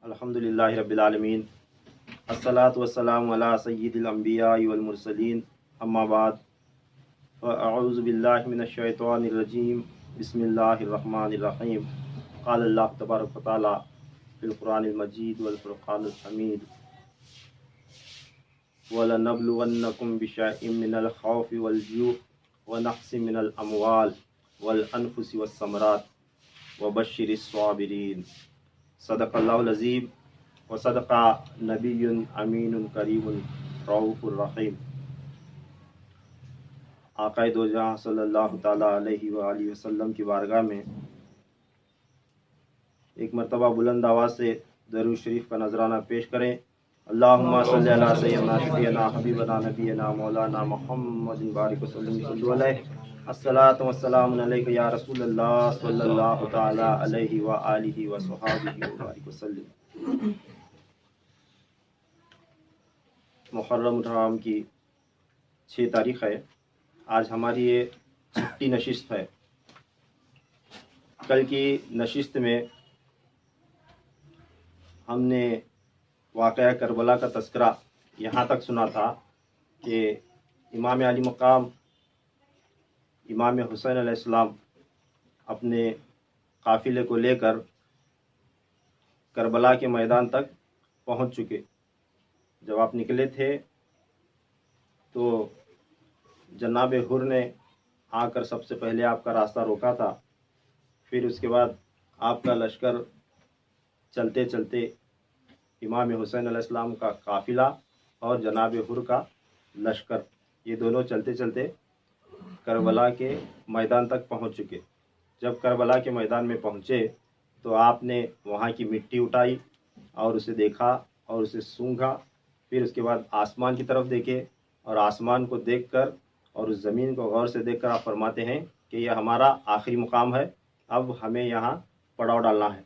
الحمدللہ رب العالمین، الصلاۃ والسلام علی سید الانبیاء والمرسلین، اما بعد، فاعوذ باللہ من الشیطان الرجیم، بسم اللہ الرحمن الرحیم۔ قال اللہ تبارک و تعالی فی القرآن المجید والفرقان الحمید، وَلَنَبْلُوَنَّكُمْ بِشَيْءٍ مِّنَ الْخَوْفِ وَالْجُوعِ وَنَقْصٍ مِّنَ الْأَمْوَالِ وَالْأَنفُسِ وَالثَّمَرَاتِ وَبَشِّرِ الصَّابِرِينَ۔ صدق اللہ العظیم و صدق نبی امین کریم رؤوف الرحیم۔ آقائے دو جہاں صلی اللہ تعالیٰ علیہ وآلہ وسلم کی بارگاہ میں ایک مرتبہ بلند آواز سے درود شریف کا نذرانہ پیش کریں۔ اللہم صلی علی سیدنا شفیعنا حبیبنا نبینا مولانا محمد بارک وسلم صلی علیہ۔ الصلاۃ والسلام علیک یا رسول اللہ صلی اللہ تعالی علیہ وآلہ وصحبہ وبارک وسلم۔ محرم الحرام کی 6 تاریخ ہے۔ آج ہماری یہ 6ٹی نشست ہے۔ کل کی نشست میں ہم نے واقعہ کربلا کا تذکرہ یہاں تک سنا تھا کہ امام علی مقام امام حسین علیہ السلام اپنے قافلے کو لے کر کربلا کے میدان تک پہنچ چکے۔ جب آپ نکلے تھے تو جناب حر نے آ کر سب سے پہلے آپ کا راستہ روکا تھا۔ پھر اس کے بعد آپ کا لشکر چلتے چلتے امام حسین علیہ السلام کا قافلہ اور جناب حر کا لشکر، یہ دونوں چلتے چلتے کربلا کے میدان تک پہنچ چکے۔ جب کربلا کے میدان میں پہنچے تو آپ نے وہاں کی مٹی اٹھائی اور اسے دیکھا اور اسے سونگھا۔ پھر اس کے بعد آسمان کی طرف دیکھے اور آسمان کو دیکھ کر اور اس زمین کو غور سے دیکھ کر آپ فرماتے ہیں کہ یہ ہمارا آخری مقام ہے، اب ہمیں یہاں پڑاؤ ڈالنا ہے۔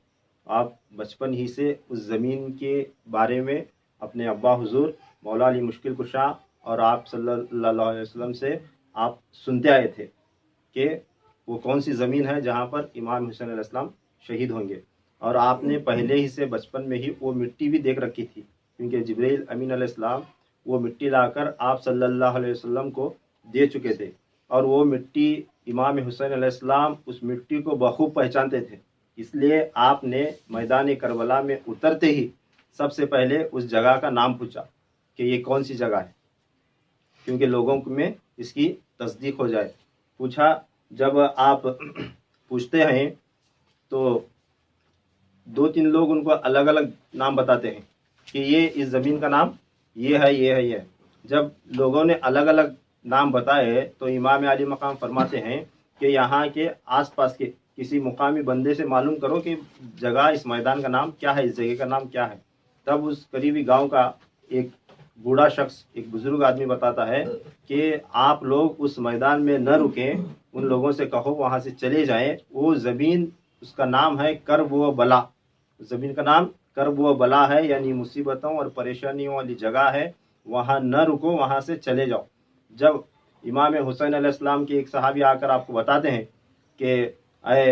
آپ بچپن ہی سے اس زمین کے بارے میں اپنے ابا حضور مولا علی مشکل کشا اور آپ صلی اللہ علیہ وسلم سے آپ سنتے آئے تھے کہ وہ کون سی زمین ہے جہاں پر امام حسین علیہ السلام شہید ہوں گے، اور آپ نے پہلے ہی سے بچپن میں ہی وہ مٹی بھی دیکھ رکھی تھی، کیونکہ جبرائیل امین علیہ السلام وہ مٹی لا کر آپ صلی اللہ علیہ وسلم کو دے چکے تھے، اور وہ مٹی امام حسین علیہ السلام اس مٹی کو بخوب پہچانتے تھے۔ اس لیے آپ نے میدان کربلا میں اترتے ہی سب سے پہلے اس جگہ کا نام پوچھا کہ یہ کون سی جگہ ہے، کیونکہ لوگوں میں اس کی تصدیق ہو جائے۔ پوچھا، جب آپ پوچھتے ہیں تو 2-3 لوگ ان کو الگ الگ نام بتاتے ہیں کہ یہ اس زمین کا نام یہ ہے، یہ ہے، یہ ہے۔ جب لوگوں نے الگ الگ نام بتائے تو امام علی مقام فرماتے ہیں کہ یہاں کے آس پاس کے کسی مقامی بندے سے معلوم کرو کہ جگہ اس میدان کا نام کیا ہے، اس جگہ کا نام کیا ہے۔ تب اس قریبی گاؤں کا ایک بوڑھا شخص، ایک بزرگ آدمی بتاتا ہے کہ آپ لوگ اس میدان میں نہ رکیں، ان لوگوں سے کہو وہاں سے چلے جائیں، وہ زمین اس کا نام ہے کرب و بلا، زمین کا نام کرب و بلا ہے، یعنی مصیبتوں اور پریشانیوں والی جگہ ہے، وہاں نہ رکو، وہاں سے چلے جاؤ۔ جب امام حسین علیہ السلام کے ایک صحابی آ کر آپ کو بتاتے ہیں کہ اے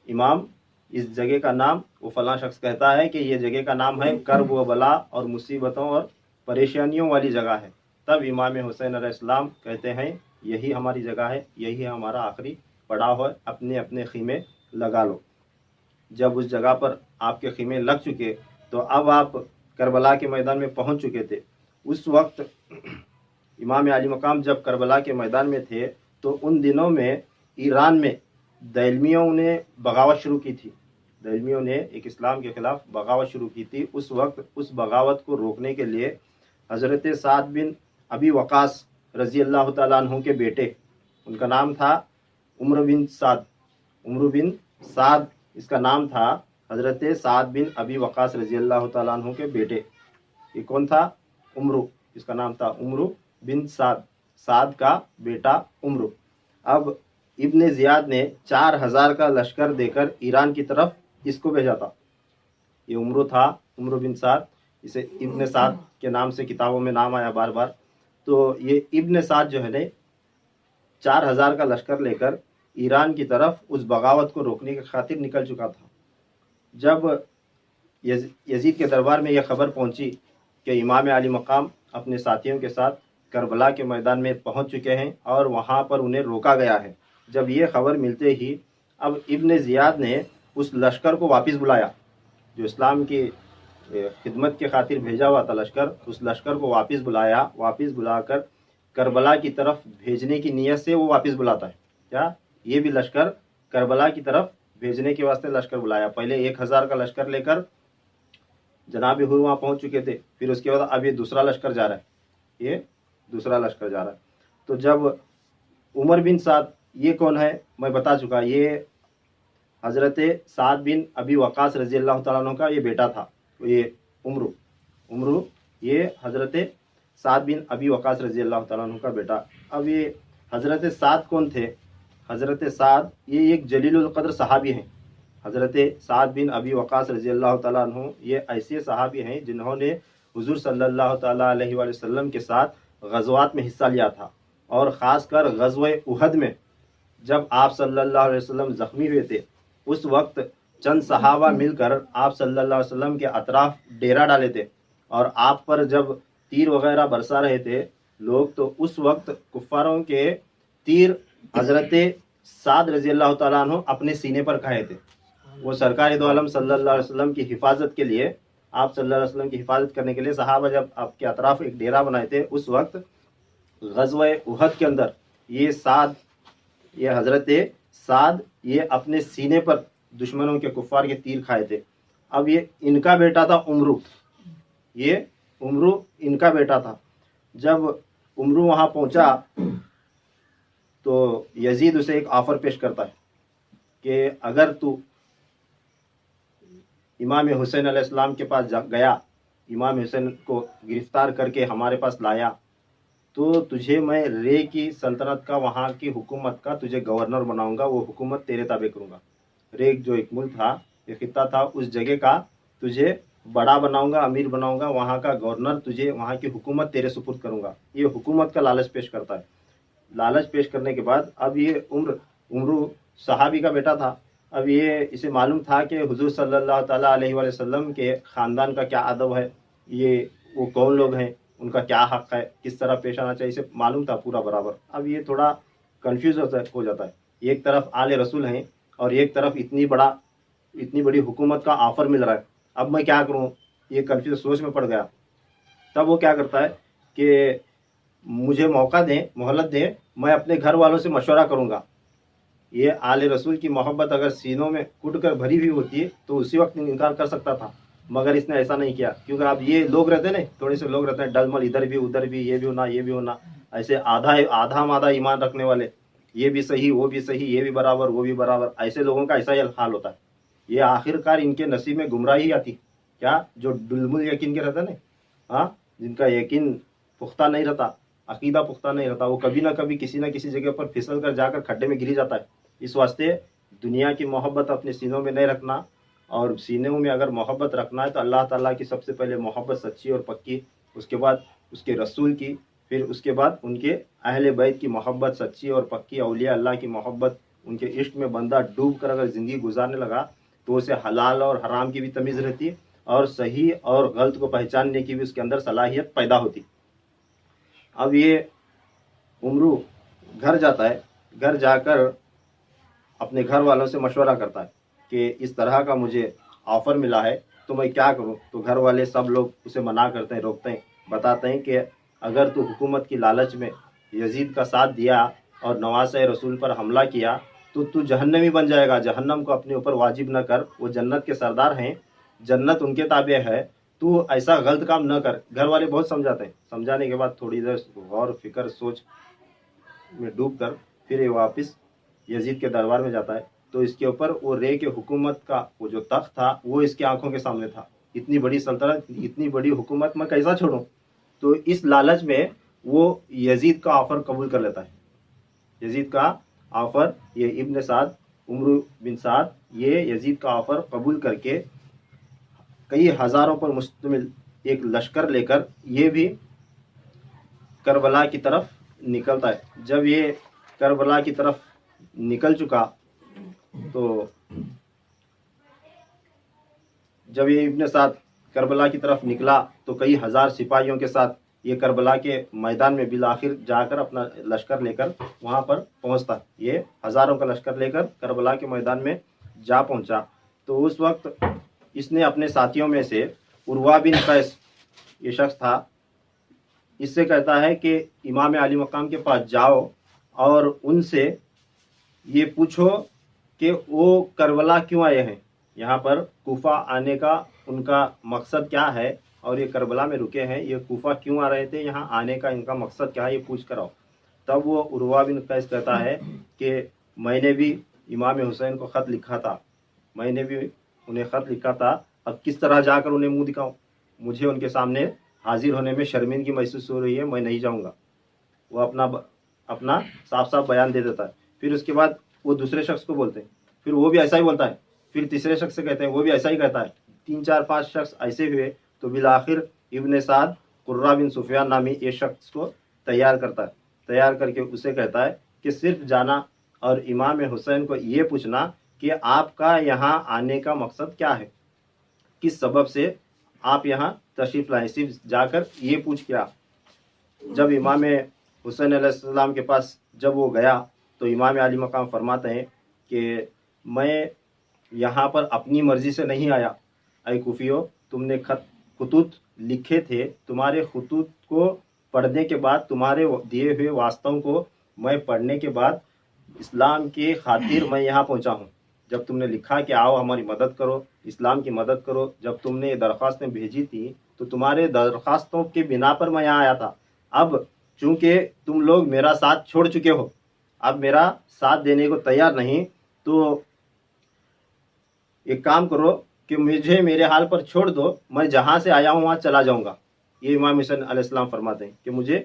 امام، اس جگہ کا نام، وہ فلاں شخص کہتا ہے کہ یہ جگہ کا نام ہے کرب و بلا اور مصیبتوں اور پریشانیوں والی جگہ ہے، تب امام حسین علیہ السلام کہتے ہیں یہی ہماری جگہ ہے، یہی ہمارا آخری پڑاؤ ہے، اپنے اپنے خیمے لگا لو۔ جب اس جگہ پر آپ کے خیمے لگ چکے تو اب آپ کربلا کے میدان میں پہنچ چکے تھے۔ اس وقت امام علی مقام جب کربلا کے میدان میں تھے تو ان دنوں میں ایران میں دیلمیوں نے بغاوت شروع کی تھی، دیلمیوں نے ایک اسلام کے خلاف بغاوت شروع کی تھی۔ اس وقت اس بغاوت کو روکنے کے لیے حضرت سعد بن ابی وقاص رضی اللہ تعالیٰ عنہ کے بیٹے، ان کا نام تھا عمرو بن سعد، عمرو بن سعد اس کا نام تھا، حضرت سعد بن ابی وقاص رضی اللہ تعالیٰ عنہ کے بیٹے۔ یہ کون تھا؟ عمرو، اس کا نام تھا عمرو بن سعد، سعد کا بیٹا عمرو۔ اب ابن زیاد نے 4000 کا لشکر دے کر ایران کی طرف اس کو بھیجا تھا۔ یہ عمرو تھا، عمرو بن سعد، اسے ابن سعد کے نام سے کتابوں میں نام آیا بار بار۔ تو یہ ابن سعد جو ہے 4000 کا لشکر لے کر ایران کی طرف اس بغاوت کو روکنے کی خاطر نکل چکا تھا۔ جب یزید کے دربار میں یہ خبر پہنچی کہ امام علی مقام اپنے ساتھیوں کے ساتھ کربلا کے میدان میں پہنچ چکے ہیں اور وہاں پر انہیں روکا گیا ہے۔ جب یہ خبر ملتے ہی اب ابن زیاد نے اس لشکر کو واپس بلایا، جو اسلام کی خدمت کے خاطر بھیجا ہوا تھا لشکر، اس لشکر کو واپس بلایا، واپس بلا کر کربلا کی طرف بھیجنے کی نیت سے وہ واپس بلاتا ہے۔ کیا یہ بھی لشکر کربلا کی طرف بھیجنے کے واسطے لشکر بلایا؟ پہلے 1000 کا لشکر لے کر جناب حور وہاں پہنچ چکے تھے، پھر اس کے بعد اب یہ دوسرا لشکر جا رہا ہے، یہ دوسرا لشکر جا رہا ہے۔ تو جب عمر بن سعد، یہ کون ہے میں بتا چکا، یہ حضرت سعد بن ابی وقاص رضی اللہ تعالیٰ عنہ کا یہ بیٹا تھا، یہ عمرو یہ حضرت سعد بن ابی وقاص رضی اللہ تعالیٰ عنہ کا بیٹا۔ اب یہ حضرت سعد کون تھے؟ حضرت سعد یہ ایک جلیل القدر صحابی ہیں۔ حضرت سعد بن ابی وقاص رضی اللہ تعالیٰ عنہ یہ ایسے صحابی ہیں جنہوں نے حضور صلی اللہ تعالیٰ علیہ وآلہ وسلم کے ساتھ غزوات میں حصہ لیا تھا، اور خاص کر غزوہ احد میں جب آپ صلی اللہ علیہ وسلم زخمی ہوئے تھے، اس وقت چند صحابہ مل کر آپ صلی اللہ علیہ وسلم کے اطراف ڈیرا ڈالے تھے، اور آپ پر جب تیر وغیرہ برسا رہے تھے لوگ، تو اس وقت کفاروں کے تیر حضرت سعد رضی اللہ تعالیٰ عنہ اپنے سینے پر کھائے تھے۔ وہ سرکار دو عالم صلی اللہ علیہ وسلم کی حفاظت کے لیے، آپ صلی اللہ علیہ وسلم کی حفاظت کرنے کے لیے صحابہ جب آپ کے اطراف ایک ڈیرا بنائے تھے، اس وقت غزوہ احد کے اندر یہ حضرت سعد یہ اپنے سینے پر دشمنوں کے کفار کے تیر کھائے تھے۔ اب یہ ان کا بیٹا تھا عمرو، یہ عمرو ان کا بیٹا تھا۔ جب عمرو وہاں پہنچا تو یزید اسے ایک آفر پیش کرتا ہے کہ اگر تو امام حسین علیہ السلام کے پاس گیا، امام حسین کو گرفتار کر کے ہمارے پاس لایا، تو تجھے میں رے کی سلطنت کا، وہاں کی حکومت کا تجھے گورنر بناؤں گا، وہ حکومت تیرے تابع کروں گا۔ رے جو ایک ملک تھا، ایک خطہ تھا، اس جگہ کا تجھے بڑا بناؤں گا، امیر بناؤں گا، وہاں کا گورنر تجھے، وہاں کی حکومت تیرے سپرد کروں گا۔ یہ حکومت کا لالچ پیش کرتا ہے۔ لالچ پیش کرنے کے بعد اب یہ عمرو صحابی کا بیٹا تھا، اب یہ اسے معلوم تھا کہ حضور صلی اللہ تعالیٰ علیہ وآلہ وسلم کے خاندان کا کیا ادب ہے، وہ کون لوگ ہیں، ان کا کیا حق ہے، کس طرح پیش آنا چاہیے، اسے معلوم تھا پورا برابر۔ اب یہ تھوڑا کنفیوز ہو جاتا ہے، ایک طرف آل رسول ہیں اور ایک طرف اتنی بڑی حکومت کا آفر مل رہا ہے، اب میں کیا کروں، یہ کنفیوز سوچ میں پڑ گیا۔ تب وہ کیا کرتا ہے کہ مجھے موقع دیں، مہلت دیں، میں اپنے گھر والوں سے مشورہ کروں گا۔ یہ آل رسول کی محبت اگر سینوں میں کٹ کر بھری ہوئی ہوتی ہے تو اسی وقت انکار کر سکتا تھا، مگر اس نے ایسا نہیں کیا، کیونکہ اب یہ لوگ رہتے ہیں، تھوڑے سے لوگ رہتے ہیں ڈلمل، ادھر بھی ادھر بھی، یہ بھی ہونا یہ بھی ہونا، ایسے آدھا مادہ ایمان رکھنے والے، یہ بھی صحیح وہ بھی صحیح، یہ بھی برابر وہ بھی برابر، ایسے لوگوں کا ایسا ہی حال ہوتا ہے۔ یہ آخر کار ان کے نصیب میں گمراہی آتی، کیا جو ڈلمل یقین کے رہتے نا، جن کا یقین پختہ نہیں رہتا، عقیدہ پختہ نہیں رہتا، وہ کبھی نہ کبھی کسی نہ کسی جگہ پر پھسل کر جا کر کھڈے میں گری جاتا ہے۔ اس واسطے دنیا کی محبت اپنے سینوں میں نہیں رکھنا، اور سینوں میں اگر محبت رکھنا ہے تو اللہ تعالیٰ کی سب سے پہلے محبت سچی اور پکی، اس کے بعد اس کے رسول کی، پھر اس کے بعد ان کے اہل بیت کی محبت سچی اور پکی، اولیاء اللہ کی محبت، ان کے عشق میں بندہ ڈوب کر اگر زندگی گزارنے لگا تو اسے حلال اور حرام کی بھی تمیز رہتی، اور صحیح اور غلط کو پہچاننے کی بھی اس کے اندر صلاحیت پیدا ہوتی۔ اب یہ عمرو گھر جاتا ہے، گھر جا کر اپنے گھر والوں سے مشورہ کرتا ہے کہ اس طرح کا مجھے آفر ملا ہے تو میں کیا کروں۔ تو گھر والے سب لوگ اسے منع کرتے ہیں، روکتے ہیں، بتاتے ہیں کہ اگر تو حکومت کی لالچ میں یزید کا ساتھ دیا اور نواسہ رسول پر حملہ کیا تو جہنمی بن جائے گا، جہنم کو اپنے اوپر واجب نہ کر، وہ جنت کے سردار ہیں، جنت ان کے تابع ہے، تو ایسا غلط کام نہ کر۔ گھر والے بہت سمجھاتے ہیں، سمجھانے کے بعد تھوڑی دیر غور فکر سوچ میں ڈوب کر پھر یہ واپس یزید کے دربار میں جاتا ہے، تو اس کے اوپر وہ رے کے حکومت کا وہ جو تخت تھا وہ اس کی آنکھوں کے سامنے تھا۔ اتنی بڑی سلطنت، اتنی بڑی حکومت میں کیسا چھوڑوں؟ تو اس لالچ میں وہ یزید کا آفر قبول کر لیتا ہے۔ یزید کا آفر، یہ ابن سعد، عمرو بن سعد، یہ یزید کا آفر قبول کر کے کئی ہزاروں پر مشتمل ایک لشکر لے کر یہ بھی کربلا کی طرف نکلتا ہے۔ جب یہ کربلا کی طرف نکل چکا تو جب یہ ابن سعد کربلا کی طرف نکلا تو کئی ہزار سپاہیوں کے ساتھ یہ کربلا کے میدان میں بالآخر جا کر اپنا لشکر لے کر وہاں پر پہنچتا. یہ ہزاروں کا لشکر لے کر کربلا کے میدان میں جا پہنچا. تو اس وقت اس نے اپنے ساتھیوں میں سے عروہ بن قیس یہ شخص تھا، اس سے کہتا ہے کہ امام علی مقام کے پاس جاؤ اور ان سے یہ پوچھو کہ وہ کربلا کیوں آئے ہیں، یہاں پر کوفہ آنے کا ان کا مقصد کیا ہے، اور یہ کربلا میں رکے ہیں، یہ کوفہ کیوں آ رہے تھے، یہاں آنے کا ان کا مقصد کیا ہے، یہ پوچھ کر آؤ. تب وہ عروہ بن قیس کہتا ہے کہ میں نے بھی امام حسین کو خط لکھا تھا، میں نے بھی انہیں خط لکھا تھا، اب کس طرح جا کر انہیں منہ دکھاؤں، مجھے ان کے سامنے حاضر ہونے میں شرمندگی محسوس ہو رہی ہے، میں نہیں جاؤں گا. وہ اپنا صاف صاف بیان دے دیتا ہے. پھر اس کے بعد وہ دوسرے شخص کو بولتے ہیں، پھر وہ بھی ایسا ہی بولتا ہے، پھر تیسرے شخص سے کہتے ہیں، وہ بھی ایسا ہی کہتا ہے. 3 4 5 شخص ایسے ہوئے تو بالآخر ابن سعد قرہ بن سفیان نامی ایک شخص کو تیار کرتا ہے. تیار کر کے اسے کہتا ہے کہ صرف جانا اور امام حسین کو یہ پوچھنا کہ آپ کا یہاں آنے کا مقصد کیا ہے، کس سبب سے آپ یہاں تشریف لائے، صرف جا کر یہ پوچھ کیا. جب امام حسین علیہ السلام کے پاس جب وہ گیا تو امام علی مقام فرماتے ہیں کہ میں یہاں پر اپنی مرضی سے نہیں آیا، اے کوفیو، تم نے خطوط لکھے تھے، تمہارے خطوط کو پڑھنے کے بعد، تمہارے دیے ہوئے واسطوں کو میں پڑھنے کے بعد اسلام کی خاطر میں یہاں پہنچا ہوں. جب تم نے لکھا کہ آؤ ہماری مدد کرو، اسلام کی مدد کرو، جب تم نے یہ درخواستیں بھیجی تھی تو تمہارے درخواستوں کی بنا پر میں یہاں آیا تھا. اب چونکہ تم لوگ میرا ساتھ چھوڑ چکے ہو، اب میرا ساتھ دینے کو تیار نہیں، تو ایک کام کرو کہ مجھے میرے حال پر چھوڑ دو، میں جہاں سے آیا ہوں وہاں چلا جاؤں گا. یہ امام حسین علیہ السلام فرماتے ہیں کہ مجھے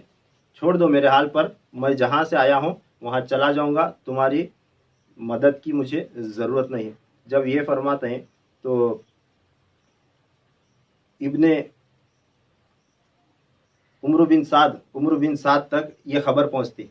چھوڑ دو میرے حال پر، میں جہاں سے آیا ہوں وہاں چلا جاؤں گا، تمہاری مدد کی مجھے ضرورت نہیں. جب یہ فرماتے ہیں تو ابن عمرو بن سعد تک یہ خبر پہنچتی.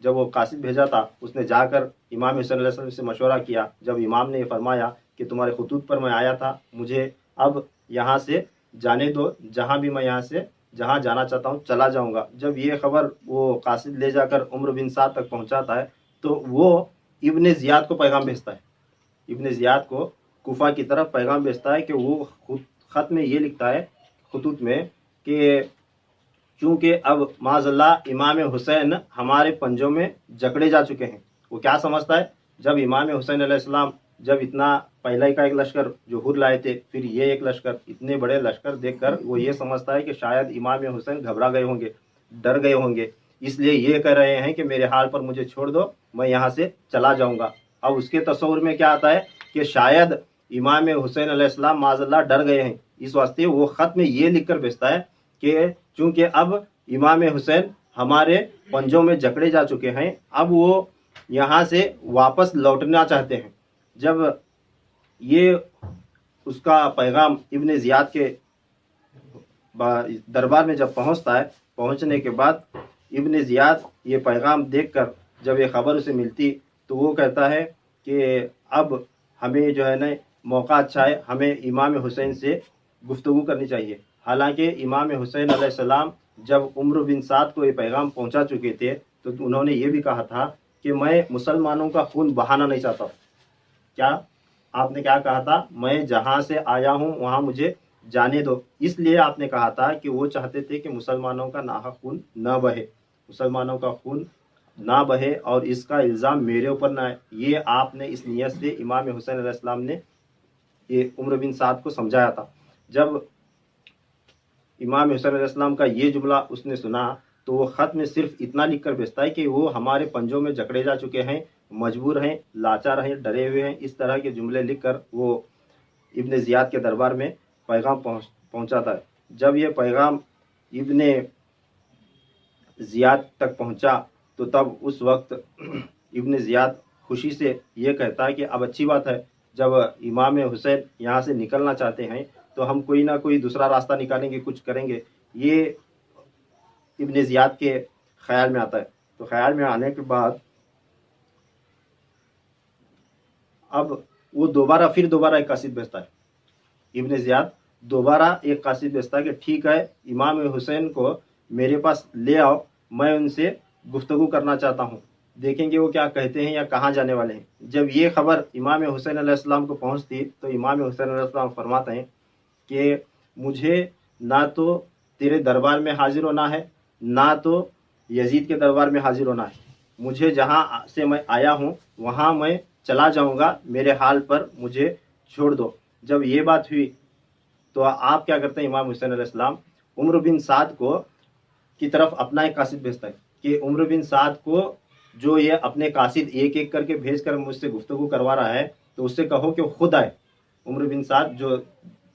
جب وہ قاصد بھیجا تھا اس نے جا کر امام حسین علیہ السلام سے مشورہ کیا. جب امام نے یہ فرمایا کہ تمہارے خطوط پر میں آیا تھا، مجھے اب یہاں سے جانے دو، جہاں بھی میں یہاں سے جہاں جانا چاہتا ہوں چلا جاؤں گا. جب یہ خبر وہ قاصد لے جا کر عمرو بن سعد تک پہنچاتا ہے تو وہ ابن زیاد کو پیغام بھیجتا ہے، ابن زیاد کو کوفہ کی طرف پیغام بھیجتا ہے کہ وہ خط میں یہ لکھتا ہے، خطوط میں، کہ چونکہ اب معاذ اللہ امام حسین ہمارے پنجوں میں جکڑے جا چکے ہیں. وہ کیا سمجھتا ہے، جب امام حسین علیہ السلام جب اتنا پہلے کا ایک لشکر جو ہر لائے تھے، پھر یہ ایک لشکر، اتنے بڑے لشکر دیکھ کر وہ یہ سمجھتا ہے کہ شاید امام حسین گھبرا گئے ہوں گے، ڈر گئے ہوں گے، اس لیے یہ کہہ رہے ہیں کہ میرے حال پر مجھے چھوڑ دو، میں یہاں سے چلا جاؤں گا. اب اس کے تصور میں کیا آتا ہے کہ شاید امام حسین علیہ السلام معاذ اللہ ڈر گئے ہیں، اس واسطے وہ خط میں یہ لکھ کر بھیجتا ہے کہ چونکہ اب امام حسین ہمارے پنجوں میں جکڑے جا چکے ہیں، اب وہ یہاں سے واپس لوٹنا چاہتے ہیں. جب یہ اس کا پیغام ابن زیاد کے دربار میں جب پہنچتا ہے، پہنچنے کے بعد ابن زیاد یہ پیغام دیکھ کر جب یہ خبر اسے ملتی تو وہ کہتا ہے کہ اب ہمیں جو ہے نا موقع اچھا ہے، ہمیں امام حسین سے گفتگو کرنی چاہیے. حالانکہ امام حسین علیہ السلام جب عمرو بن سعد کو یہ پیغام پہنچا چکے تھے تو انہوں نے یہ بھی کہا تھا کہ میں مسلمانوں کا خون بہانا نہیں چاہتا. کیا آپ نے کیا کہا تھا، میں جہاں سے آیا ہوں وہاں مجھے جانے دو. اس لیے آپ نے کہا تھا کہ وہ چاہتے تھے کہ مسلمانوں کا ناحق خون نہ بہے، مسلمانوں کا خون نہ بہے اور اس کا الزام میرے اوپر نہ ہے. یہ آپ نے اس نیت سے امام حسین علیہ السلام نے یہ عمرو بن سعد کو سمجھایا تھا. جب امام حسین علیہ السلام کا یہ جملہ اس نے سنا تو وہ خط میں صرف اتنا لکھ کر بھیجتا ہے کہ وہ ہمارے پنجوں میں جکڑے جا چکے ہیں، مجبور ہیں، لاچار ہیں، ڈرے ہوئے ہیں. اس طرح کے جملے لکھ کر وہ ابن زیاد کے دربار میں پیغام پہنچاتا ہے. جب یہ پیغام ابن زیاد تک پہنچا تو تب اس وقت ابن زیاد خوشی سے یہ کہتا ہے کہ اب اچھی بات ہے، جب امام حسین یہاں سے نکلنا چاہتے ہیں تو ہم کوئی نہ کوئی دوسرا راستہ نکالیں گے، کچھ کریں گے. یہ ابن زیاد کے خیال میں آتا ہے. تو خیال میں آنے کے بعد اب وہ دوبارہ ایک قاصد بھیجتا ہے. ابن زیاد دوبارہ ایک قاصد بھیجتا کہ ٹھیک ہے امام حسین کو میرے پاس لے آؤ، میں ان سے گفتگو کرنا چاہتا ہوں، دیکھیں گے وہ کیا کہتے ہیں یا کہاں جانے والے ہیں۔ جب یہ خبر امام حسین علیہ السلام کو پہنچتی تو امام حسین علیہ السلام فرماتے ہیں کہ مجھے نہ تو تیرے دربار میں حاضر ہونا ہے، نہ تو یزید کے دربار میں حاضر ہونا ہے، مجھے جہاں سے میں آیا ہوں وہاں میں چلا جاؤں گا، میرے حال پر مجھے چھوڑ دو۔ جب یہ بات ہوئی تو آپ کیا کرتے ہیں، امام حسین علیہ السلام عمر بن سعد کو کی طرف اپنا ایک قاصد بھیجتا ہے کہ عمر بن سعد کو جو یہ اپنے قاصد ایک ایک کر کے بھیج کر مجھ سے گفتگو کروا رہا ہے تو اس سے کہو کہ وہ خود آئے۔ عمر بن سعد جو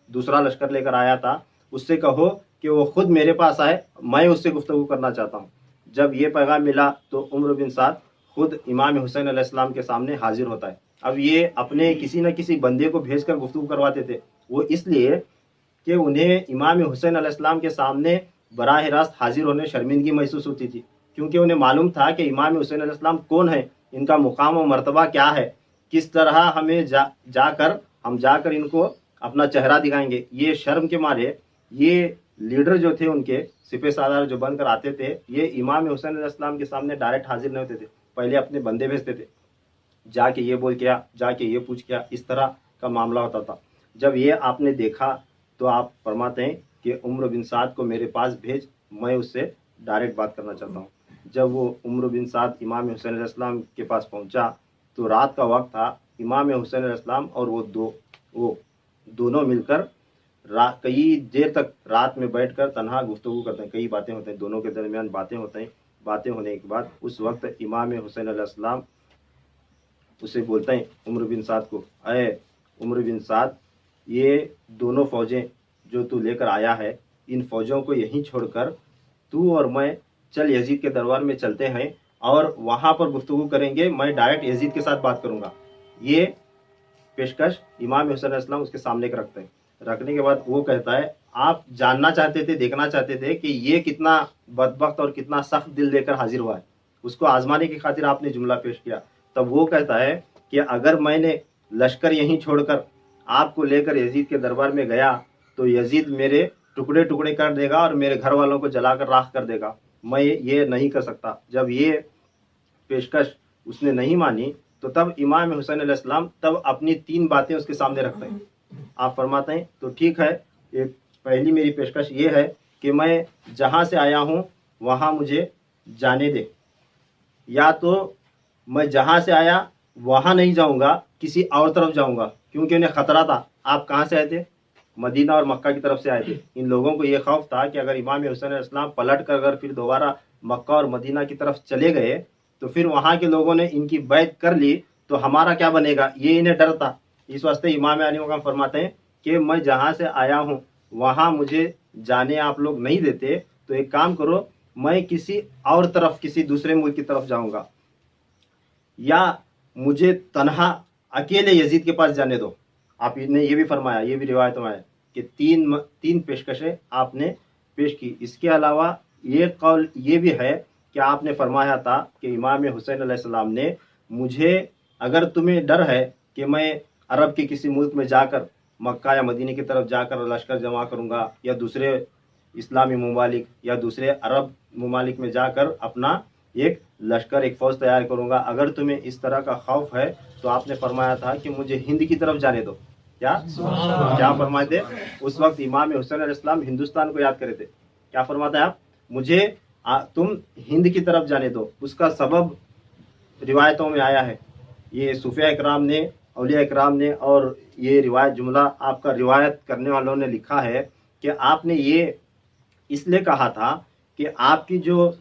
دوسرا لشکر لے کر آیا تھا اس سے کہو کہ وہ خود میرے پاس آئے، میں اس سے گفتگو کرنا چاہتا ہوں۔ جب یہ پیغام ملا تو عمر بن سعد خود امام حسین علیہ السلام کے سامنے حاضر ہوتا ہے۔ اب یہ اپنے کسی نہ کسی بندے کو بھیج کر گفتگو کرواتے تھے، وہ اس لیے کہ انہیں امام حسین علیہ السلام کے سامنے براہ راست حاضر ہونے شرمندگی محسوس ہوتی تھی، کیونکہ انہیں معلوم تھا کہ امام حسین علیہ السلام کون ہے، ان کا مقام و مرتبہ کیا ہے، کس طرح ہمیں جا کر ان کو اپنا چہرہ دکھائیں گے۔ یہ شرم کے مارے یہ لیڈر جو تھے ان کے سپہ سالار جو بن کر آتے تھے، یہ امام حسین علیہ السلام کے سامنے ڈائریکٹ حاضر نہیں ہوتے تھے، پہلے اپنے بندے بھیجتے تھے، جا کے یہ بول کیا، جا کے یہ پوچھ کیا، اس طرح کا معاملہ ہوتا تھا۔ جب یہ آپ نے دیکھا تو آپ فرماتے ہیں کہ عمر بن سعد کو میرے پاس بھیج، میں اس سے ڈائریکٹ بات کرنا چاہتا ہوں۔ جب وہ عمر بن سعد امام حسین علیہ السلام کے پاس پہنچا تو رات کا وقت تھا، امام حسین علیہ السلام اور وہ دونوں مل کر کئی دیر تک رات میں بیٹھ کر تنہا گفتگو کرتے ہیں، کئی باتیں ہوتے ہیں، دونوں کے درمیان باتیں ہوتے ہیں۔ باتیں ہونے کے بعد اس وقت امام حسین علیہ السلام اسے بولتے ہیں عمر بن سعد کو، اے عمر بن سعد، یہ دونوں فوجیں جو تو لے کر آیا ہے، ان فوجوں کو یہیں چھوڑ کر تو اور میں چل یزید کے دربار میں چلتے ہیں اور وہاں پر گفتگو کریں گے، میں ڈائریکٹ یزید کے ساتھ بات کروں گا۔ یہ پیشکش امام حسین علیہ السلام اس کے سامنے کے رکھتے ہیں۔ رکھنے کے بعد وہ کہتا ہے آپ جاننا چاہتے تھے، دیکھنا چاہتے تھے کہ یہ کتنا بدبخت اور کتنا سخت دل لے کر حاضر ہوا ہے، اس کو آزمانے کی خاطر آپ نے جملہ پیش کیا۔ تب وہ کہتا ہے کہ اگر میں نے لشکر یہیں چھوڑ کر آپ کو لے کر یزید کے دربار میں گیا تو یزید میرے ٹکڑے ٹکڑے کر دے گا اور میرے گھر والوں کو جلا کر راکھ کر دے گا، میں یہ نہیں کر سکتا۔ جب یہ پیشکش اس نے نہیں مانی تو تب امام حسین علیہ السلام تب اپنی 3 باتیں اس کے سامنے رکھتے ہیں۔ آپ فرماتے ہیں تو ٹھیک ہے، پہلی میری پیشکش یہ ہے کہ میں جہاں سے آیا ہوں وہاں مجھے جانے دے، یا تو میں جہاں سے آیا وہاں نہیں جاؤں گا، کسی اور طرف جاؤں گا، کیونکہ انہیں خطرہ تھا۔ آپ کہاں سے آئے تھے؟ مدینہ اور مکہ کی طرف سے آئے تھے۔ ان لوگوں کو یہ خوف تھا کہ اگر امام حسین علیہ السلام پلٹ کر اگر پھر دوبارہ مکہ اور مدینہ کی طرف چلے گئے تو پھر وہاں کے لوگوں نے ان کی بیعت کر لی تو ہمارا کیا بنے گا، یہ انہیں ڈر تھا۔ اس واسطے امام علی مقام فرماتے ہیں کہ میں جہاں سے آیا ہوں وہاں مجھے جانے آپ لوگ نہیں دیتے، تو ایک کام کرو، میں کسی اور طرف، کسی دوسرے ملک کی طرف جاؤں گا، یا مجھے تنہا اکیلے یزید کے پاس جانے دو۔ آپ نے یہ بھی فرمایا، یہ بھی روایت میں ہے کہ تین پیشکشیں آپ نے پیش کی۔ اس کے علاوہ یہ قول یہ بھی ہے کہ آپ نے فرمایا تھا کہ امام حسین علیہ السلام نے مجھے، اگر تمہیں ڈر ہے کہ میں عرب کے کسی ملک میں جا کر مکہ یا مدینہ کی طرف جا کر لشکر جمع کروں گا، یا دوسرے اسلامی ممالک یا دوسرے عرب ممالک میں جا کر اپنا ایک لشکر، ایک فوج تیار کروں گا، اگر تمہیں اس طرح کا خوف ہے تو آپ نے فرمایا تھا کہ مجھے ہند کی طرف جانے دو۔ کیا فرمائے تھے؟ اس وقت امام حسین علیہ السلام ہندوستان کو یاد کرے تھے۔ کیا فرماتے ہیں آپ؟ مجھے تم ہند کی طرف جانے دو۔ اس کا سبب روایتوں میں آیا ہے، یہ صوفیاء اکرام نے، اولیاء اکرام نے، اور یہ روایت جملہ آپ کا روایت کرنے والوں نے لکھا ہے کہ آپ نے یہ اس لیے کہا تھا کہ آپ کی جو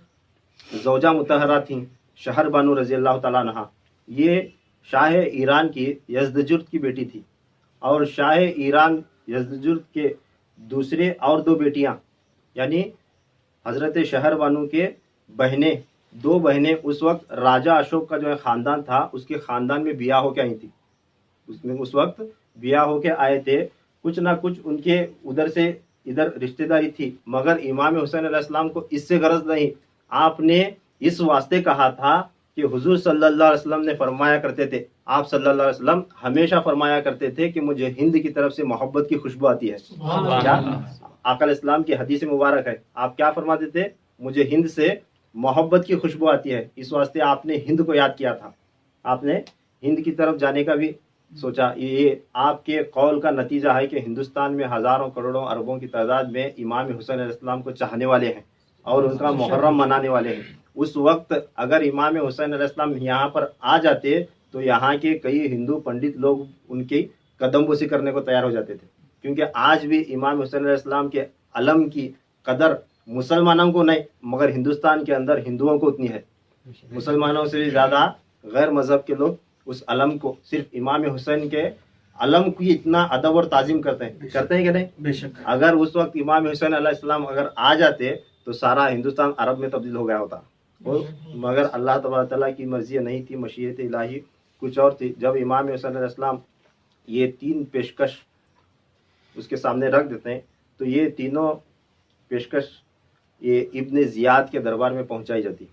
زوجہ مطہرہ تھیں شہر بانو رضی اللہ تعالیٰ عنہا، یہ شاہ ایران کی یزدجرد کی بیٹی تھی، اور شاہ ایران یزدجرد کے دوسرے اور 2 بیٹیاں، یعنی حضرت شہر بانو کے بہنیں، 2 بہنیں اس وقت راجہ اشوک کا جو ہے خاندان تھا، اس کے خاندان میں بیاہ ہو کے آئی تھی، اس وقت بیاہ ہو کے آئے تھے۔ کچھ نہ کچھ ان کے ادھر سے ادھر رشتہ داری تھی، مگر امام حسین علیہ السلام کو اس سے غرض نہیں۔ آپ نے اس واسطے کہا تھا کہ حضور صلی اللہ علیہ وسلم نے فرمایا کرتے تھے آپ صلی اللہ علیہ وسلم ہمیشہ فرمایا کرتے تھے کہ مجھے ہند کی طرف سے محبت کی خوشبو آتی ہے. کیا آقا علیہ السلام کی حدیث مبارک ہے. آپ کیا فرماتے تھے؟ مجھے ہند سے محبت کی خوشبو آتی ہے. اس واسطے آپ نے ہند کو یاد کیا تھا. آپ نے ہند کی طرف جانے کا بھی سوچا. یہ آپ کے قول کا نتیجہ ہے کہ ہندوستان میں ہزاروں کروڑوں اربوں کی تعداد میں امام حسین علیہ السلام کو چاہنے والے ہیں اور ان کا محرم منانے والے ہیں. اس وقت اگر امام حسین علیہ السلام یہاں پر آ جاتے تو یہاں کے کئی ہندو پنڈت لوگ ان کی قدم بوسی کرنے کو تیار ہو جاتے تھے، کیونکہ آج بھی امام حسین علیہ السلام کے علم کی قدر مسلمانوں کو نہیں مگر ہندوستان کے اندر ہندوؤں کو اتنی ہے. مسلمانوں سے زیادہ غیر مذہب کے لوگ اس علم کو، صرف امام حسین کے علم کی اتنا ادب اور تعظیم کرتے ہیں کہ نہیں؟ بے شک. اگر اس وقت امام حسین علیہ السلام اگر آ جاتے تو سارا ہندوستان عرب میں تبدیل ہو گیا ہوتا. مگر اللہ تبارک تعالیٰ کی مرضی نہیں تھی، مشیت الہی کچھ اور تھی. جب امام حسین علیہ السلام یہ 3 پیشکش اس کے سامنے رکھ دیتے ہیں تو یہ تینوں پیشکش یہ ابن زیاد کے دربار میں پہنچائی جاتی.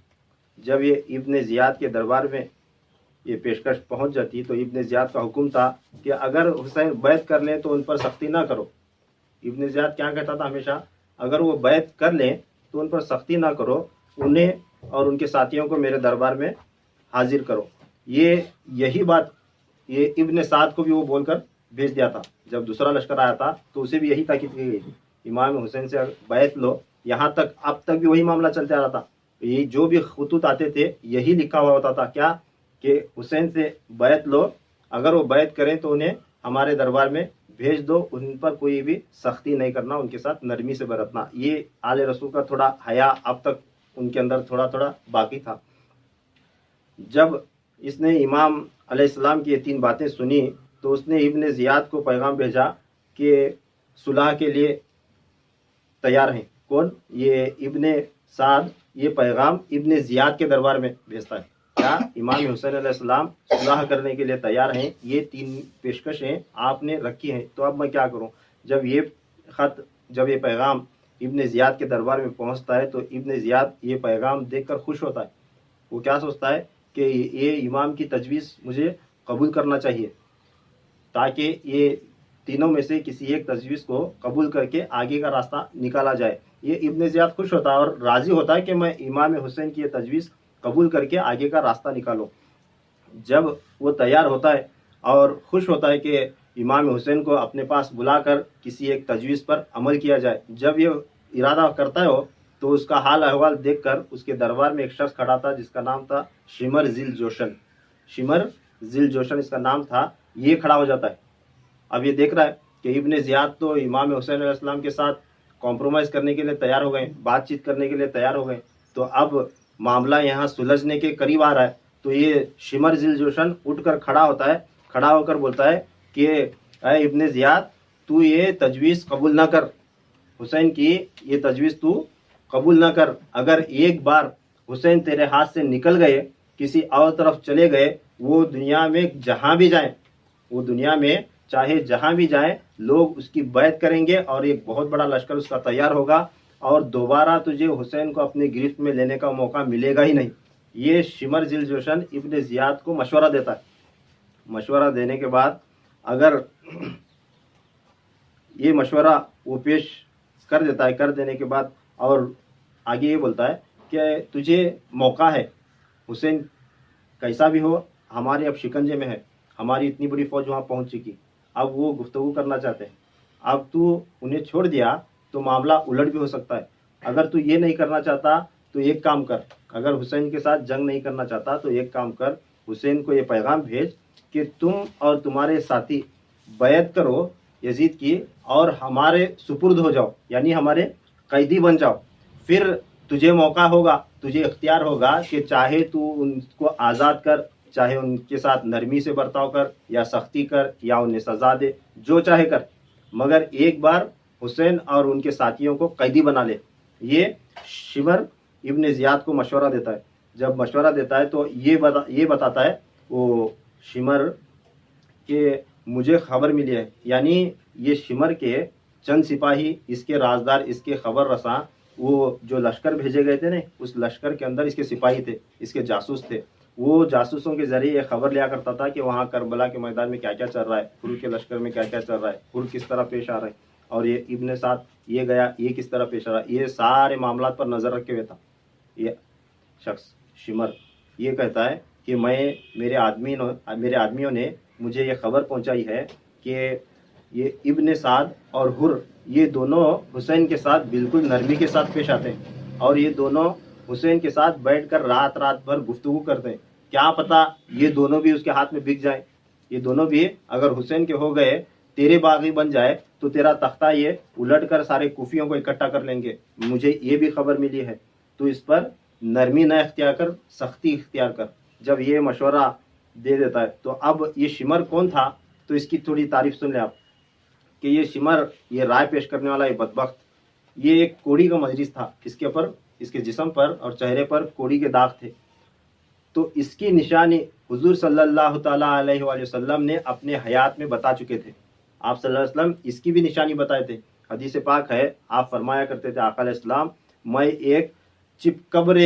جب یہ ابن زیاد کے دربار میں یہ پیشکش پہنچ جاتی تو ابن زیاد کا حکم تھا کہ اگر حسین بیعت کر لیں تو ان پر سختی نہ کرو. ابن زیاد کیا کہتا تھا ہمیشہ؟ اگر وہ بیعت کر لیں تو ان پر سختی نہ کرو، انہیں اور ان کے ساتھیوں کو میرے دربار میں حاضر کرو. یہی بات یہ ابن سعد کو بھی وہ بول کر بھیج دیا تھا. جب دوسرا لشکر آیا تھا تو اسے بھی یہی تاکید کی گئی تھی، امام حسین سے بیعت لو. یہاں تک اب تک بھی وہی معاملہ چلتا آ رہا تھا. یہ جو بھی خطوط آتے تھے یہی لکھا ہوا ہوتا تھا کیا کہ حسین سے بیعت لو، اگر وہ بیعت کریں تو انہیں ہمارے دربار میں بھیج دو، ان پر کوئی بھی سختی نہیں کرنا، ان کے ساتھ نرمی سے برتنا. یہ آل رسول کا تھوڑا حیا اب تک ان کے اندر تھوڑا تھوڑا باقی تھا. جب اس نے امام علیہ السلام کی یہ 3 باتیں سنی تو اس نے ابن زیاد کو پیغام بھیجا کہ صلح کے لیے تیار ہیں. کون؟ یہ ابن سعد یہ پیغام ابن زیاد کے دربار میں بھیجتا ہے کیا امام حسین علیہ السلام صلح کرنے کے لیے تیار ہیں، یہ 3 پیشکشیں آپ نے رکھی ہیں، تو اب میں کیا کروں؟ جب یہ پیغام ابن زیاد کے دربار میں پہنچتا ہے تو ابن زیاد یہ پیغام دیکھ کر خوش ہوتا ہے. وہ کیا سوچتا ہے کہ یہ امام کی تجویز مجھے قبول کرنا چاہیے تاکہ یہ تینوں میں سے کسی ایک تجویز کو قبول کر کے آگے کا راستہ نکالا جائے. یہ ابن زیاد خوش ہوتا ہے اور راضی ہوتا ہے کہ میں امام حسین کی یہ تجویز قبول کر کے آگے کا راستہ نکالوں. جب وہ تیار ہوتا ہے اور خوش ہوتا ہے کہ امام حسین کو اپنے پاس بلا کر کسی ایک تجویز پر عمل کیا جائے، جب یہ ارادہ کرتا ہے تو اس کا حال احوال دیکھ کر اس کے دربار میں ایک شخص کھڑا تھا جس کا نام تھا شمر ذیل جوشن. شمر ذیل جوشن اس کا نام تھا. یہ کھڑا ہو جاتا ہے. اب یہ دیکھ رہا ہے کہ ابن زیاد تو امام حسین علیہ السلام کے ساتھ کمپرومائز کرنے کے لیے تیار ہو گئے، بات چیت کرنے کے لیے تیار ہو گئے، تو اب معاملہ یہاں سلجھنے کے قریب آ رہا ہے. تو یہ شمر ذیل جوشن اٹھ کر کھڑا ہوتا ہے، کھڑا ہو کر بولتا ہے کہ اے ابن زیاد، تو یہ تجویز قبول نہ کر، حسین کی یہ تجویز تو قبول نہ کر. اگر ایک بار حسین تیرے ہاتھ سے نکل گئے، کسی اور طرف چلے گئے، وہ دنیا میں جہاں بھی جائیں، وہ دنیا میں چاہے جہاں بھی جائیں، لوگ اس کی بیعت کریں گے اور ایک بہت بڑا لشکر اس کا تیار ہوگا اور دوبارہ تجھے حسین کو اپنے گرفت میں لینے کا موقع ملے گا ہی نہیں. یہ شمر ذیل جوشن ابن زیاد کو مشورہ دیتا ہے. مشورہ دینے کے بعد اگر یہ مشورہ وہ پیش کر دیتا ہے، کر دینے کے بعد اور آگے یہ بولتا ہے کہ تجھے موقع ہے، حسین کیسا بھی ہو ہمارے اب شکنجے میں ہے، ہماری اتنی بڑی فوج وہاں پہنچ چکی، اب وہ گفتگو کرنا چاہتے ہیں، اب تو انہیں چھوڑ دیا تو معاملہ الٹ بھی ہو سکتا ہے. اگر تو یہ نہیں کرنا چاہتا تو ایک کام کر، اگر حسین کے ساتھ جنگ نہیں کرنا چاہتا تو ایک کام کر، حسین کو یہ پیغام بھیج کہ تم اور تمہارے ساتھی بیعت کرو یزید کی اور ہمارے سپرد ہو جاؤ، یعنی ہمارے قیدی بن جاؤ. پھر تجھے موقع ہوگا، تجھے اختیار ہوگا کہ چاہے تو ان کو آزاد کر، چاہے ان کے ساتھ نرمی سے برتاؤ کر یا سختی کر یا انہیں سزا دے، جو چاہے کر، مگر ایک بار حسین اور ان کے ساتھیوں کو قیدی بنا لے. یہ شمر ابن زیاد کو مشورہ دیتا ہے. جب مشورہ دیتا ہے تو یہ بتاتا ہے وہ شمر کہ مجھے خبر ملی ہے، یعنی یہ شمر کے چند سپاہی، اس کے رازدار، اس کے خبر رساں، وہ جو لشکر بھیجے گئے تھے نا، اس لشکر کے اندر اس کے سپاہی تھے، اس کے جاسوس تھے. وہ جاسوسوں کے ذریعے یہ خبر لیا کرتا تھا کہ وہاں کربلا کے میدان میں کیا کیا چل رہا ہے، حر کے لشکر میں کیا کیا چل رہا ہے، حر کس طرح پیش آ رہا ہے، اور یہ ابن سعد یہ گیا یہ کس طرح پیش آ رہا ہے، یہ سارے معاملات پر نظر رکھے ہوئے تھا یہ شخص شمر۔ یہ کہتا ہے کہ میرے آدمیوں نے مجھے یہ خبر پہنچائی ہے کہ یہ ابن سعد اور حر یہ دونوں حسین کے ساتھ بالکل نرمی کے ساتھ پیش آتے ہیں، اور یہ دونوں حسین کے ساتھ بیٹھ کر رات بھر گفتگو کرتے ہیں۔ کیا پتا یہ دونوں بھی اس کے ہاتھ میں بک جائیں، یہ دونوں بھی اگر حسین کے ہو گئے، تیرے باغی بن جائے تو تیرا تختہ یہ الٹ کر سارے کوفیوں کو اکٹھا کر لیں گے، مجھے یہ بھی خبر ملی ہے، تو اس پر نرمی نہ اختیار کر، سختی اختیار کر۔ جب یہ مشورہ دے دیتا ہے تو اب یہ شمر کون تھا، تو اس کی تھوڑی تعریف سن لیں آپ کہ یہ شمر، یہ رائے پیش کرنے والا یہ بدبخت، یہ ایک کوڑی کا مجلس تھا، اس کے جسم پر اور چہرے پر کوڑی کے داغ تھے، تو اس کی نشانی حضور صلی اللہ تعالیٰ علیہ وآلہ وسلم نے اپنے حیات میں بتا چکے تھے۔ آپ صلی اللہ علیہ وسلم اس کی بھی نشانی بتائے تھے۔ حدیث پاک ہے، آپ فرمایا کرتے تھے آقا علیہ السلام، میں ایک چپکبر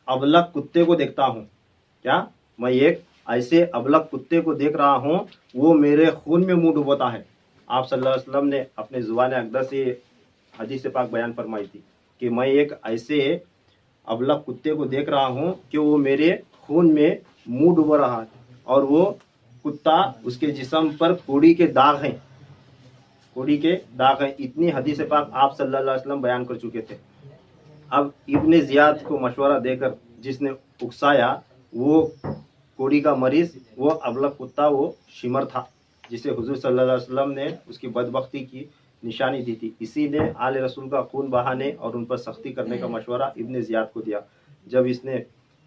ابلق کتے کو دیکھتا ہوں، کیا میں ایک ایسے ابلق کتے کو دیکھ رہا ہوں، وہ میرے خون میں منہ ڈبوتا ہے۔ آپ صلی اللہ علیہ وسلم نے اپنے زبان اقدس سے حدیث پاک بیان فرمائی تھی کہ میں ایک ایسے ابلق کتے کو دیکھ رہا ہوں کہ وہ میرے خون میں منہ ڈبو رہا ہے، اور وہ کتا اس کے جسم پر کوڑی کے داغ ہیں، کوڑی کے داغ ہیں۔ اتنی حدیث پاک آپ صلی اللہ علیہ وسلم بیان کر چکے تھے۔ اب ابن زیاد کو مشورہ دے کر جس نے اکسایا، وہ کوڑی کا مریض، وہ ابلق کتا، وہ شمر تھا، جسے حضور صلی اللہ علیہ وسلم نے اس کی بدبختی کی نشانی دی تھی۔ اسی نے آل رسول کا خون بہانے اور ان پر سختی کرنے کا مشورہ ابن زیاد کو دیا۔ جب اس نے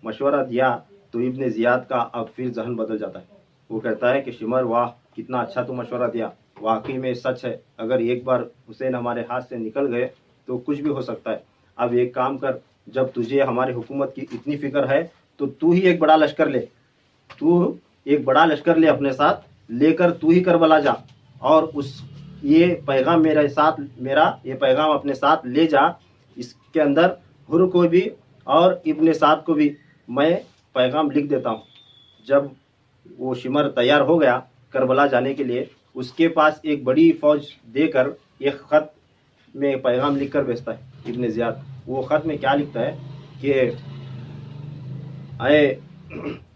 مشورہ دیا تو ابن زیاد کا اب پھر ذہن بدل جاتا ہے، وہ کہتا ہے کہ شمر، واہ کتنا اچھا تو مشورہ دیا، واقعی میں سچ ہے، اگر ایک بار حسین ہمارے ہاتھ سے نکل گئے تو کچھ بھی ہو سکتا ہے۔ اب ایک کام کر، جب تجھے ہماری حکومت کی اتنی فکر ہے تو ہی ایک بڑا لشکر لے، اپنے ساتھ لے کر تو ہی کربلا جا، اور یہ پیغام میرا یہ پیغام اپنے ساتھ لے جا، اس کے اندر حر کو بھی اور ابن سعد کو بھی میں پیغام لکھ دیتا ہوں۔ جب وہ شمر تیار ہو گیا کربلا جانے کے لیے، اس کے پاس ایک بڑی فوج دے کر ایک خط میں پیغام لکھ کر بھیجتا ہے ابن زیاد۔ وہ خط میں کیا لکھتا ہے کہ اے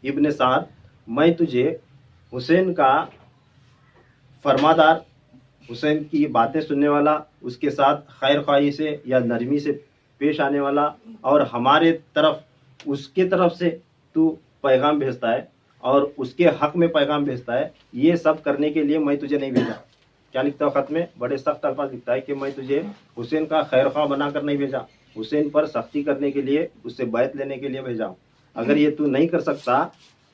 ابن سعد، میں تجھے حسین کا فرمادار، حسین کی باتیں سننے والا، اس کے ساتھ خیر خواہی سے یا نرمی سے پیش آنے والا، اور ہمارے طرف اس کے طرف سے تو پیغام بھیجتا ہے اور اس کے حق میں پیغام بھیجتا ہے، یہ سب کرنے کے لیے میں تجھے نہیں بھیجا۔ کیا لکھتا ہے خط میں؟ بڑے سخت الفاظ لکھتا ہے کہ میں تجھے حسین کا خیر خواہ بنا کر نہیں بھیجا، حسین پر سختی کرنے کے لیے، اس سے بیعت لینے کے لیے بھیجا ہوں۔ اگر یہ تو نہیں کر سکتا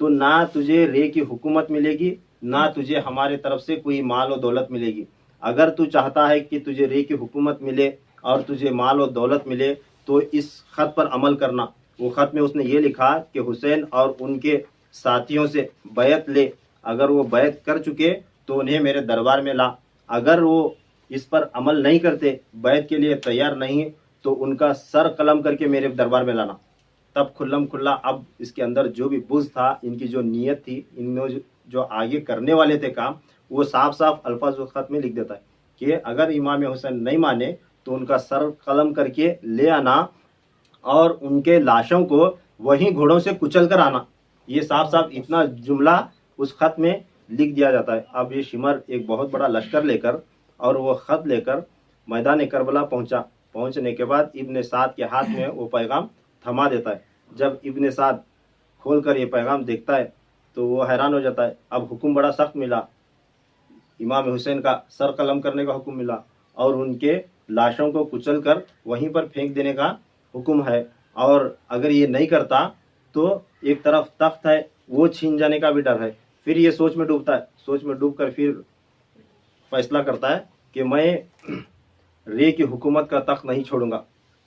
تو نہ تجھے رے کی حکومت ملے گی، نہ تجھے ہمارے طرف سے کوئی مال و دولت ملے گی۔ اگر تو چاہتا ہے کہ تجھے رے کی حکومت ملے اور تجھے مال و دولت ملے تو اس خط پر عمل کرنا۔ وہ خط میں اس نے یہ لکھا کہ حسین اور ان کے ساتھیوں سے بیعت لے، اگر وہ بیعت کر چکے تو انہیں میرے دربار میں لا، اگر وہ اس پر عمل نہیں کرتے، بیعت کے لیے تیار نہیں، تو ان کا سر قلم کر کے میرے دربار میں لانا۔ تب کھلم کھلا اب اس کے اندر جو بھی بغض تھا، ان کی جو نیت تھی، ان میں جو آگے کرنے والے تھے کام، وہ صاف الفاظ اس خط میں لکھ دیتا ہے کہ اگر امام حسین نہیں مانے تو ان کا سر قلم کر کے لے آنا اور ان کے لاشوں کو وہیں گھوڑوں سے کچل کر آنا۔ یہ صاف اتنا جملہ اس خط میں لکھ دیا جاتا ہے۔ اب یہ شمر ایک بہت بڑا لشکر لے کر اور وہ خط لے کر میدان کربلا پہنچنے کے بعد ابن سعد کے ہاتھ میں وہ پیغام تھما دیتا ہے۔ جب ابن سعد کھول کر یہ پیغام دیکھتا ہے تو وہ حیران ہو جاتا ہے۔ اب حکم بڑا سخت ملا، امام حسین کا سر قلم کرنے کا حکم ملا اور ان کے لاشوں کو کچل کر وہیں پر پھینک دینے کا حکم ہے، اور اگر یہ نہیں کرتا تو ایک طرف تخت ہے وہ چھین جانے کا بھی ڈر ہے۔ پھر یہ سوچ میں ڈوبتا ہے، سوچ میں ڈوب کر پھر فیصلہ کرتا ہے کہ میں رے کی حکومت کا تخت نہیں چھوڑوں گا۔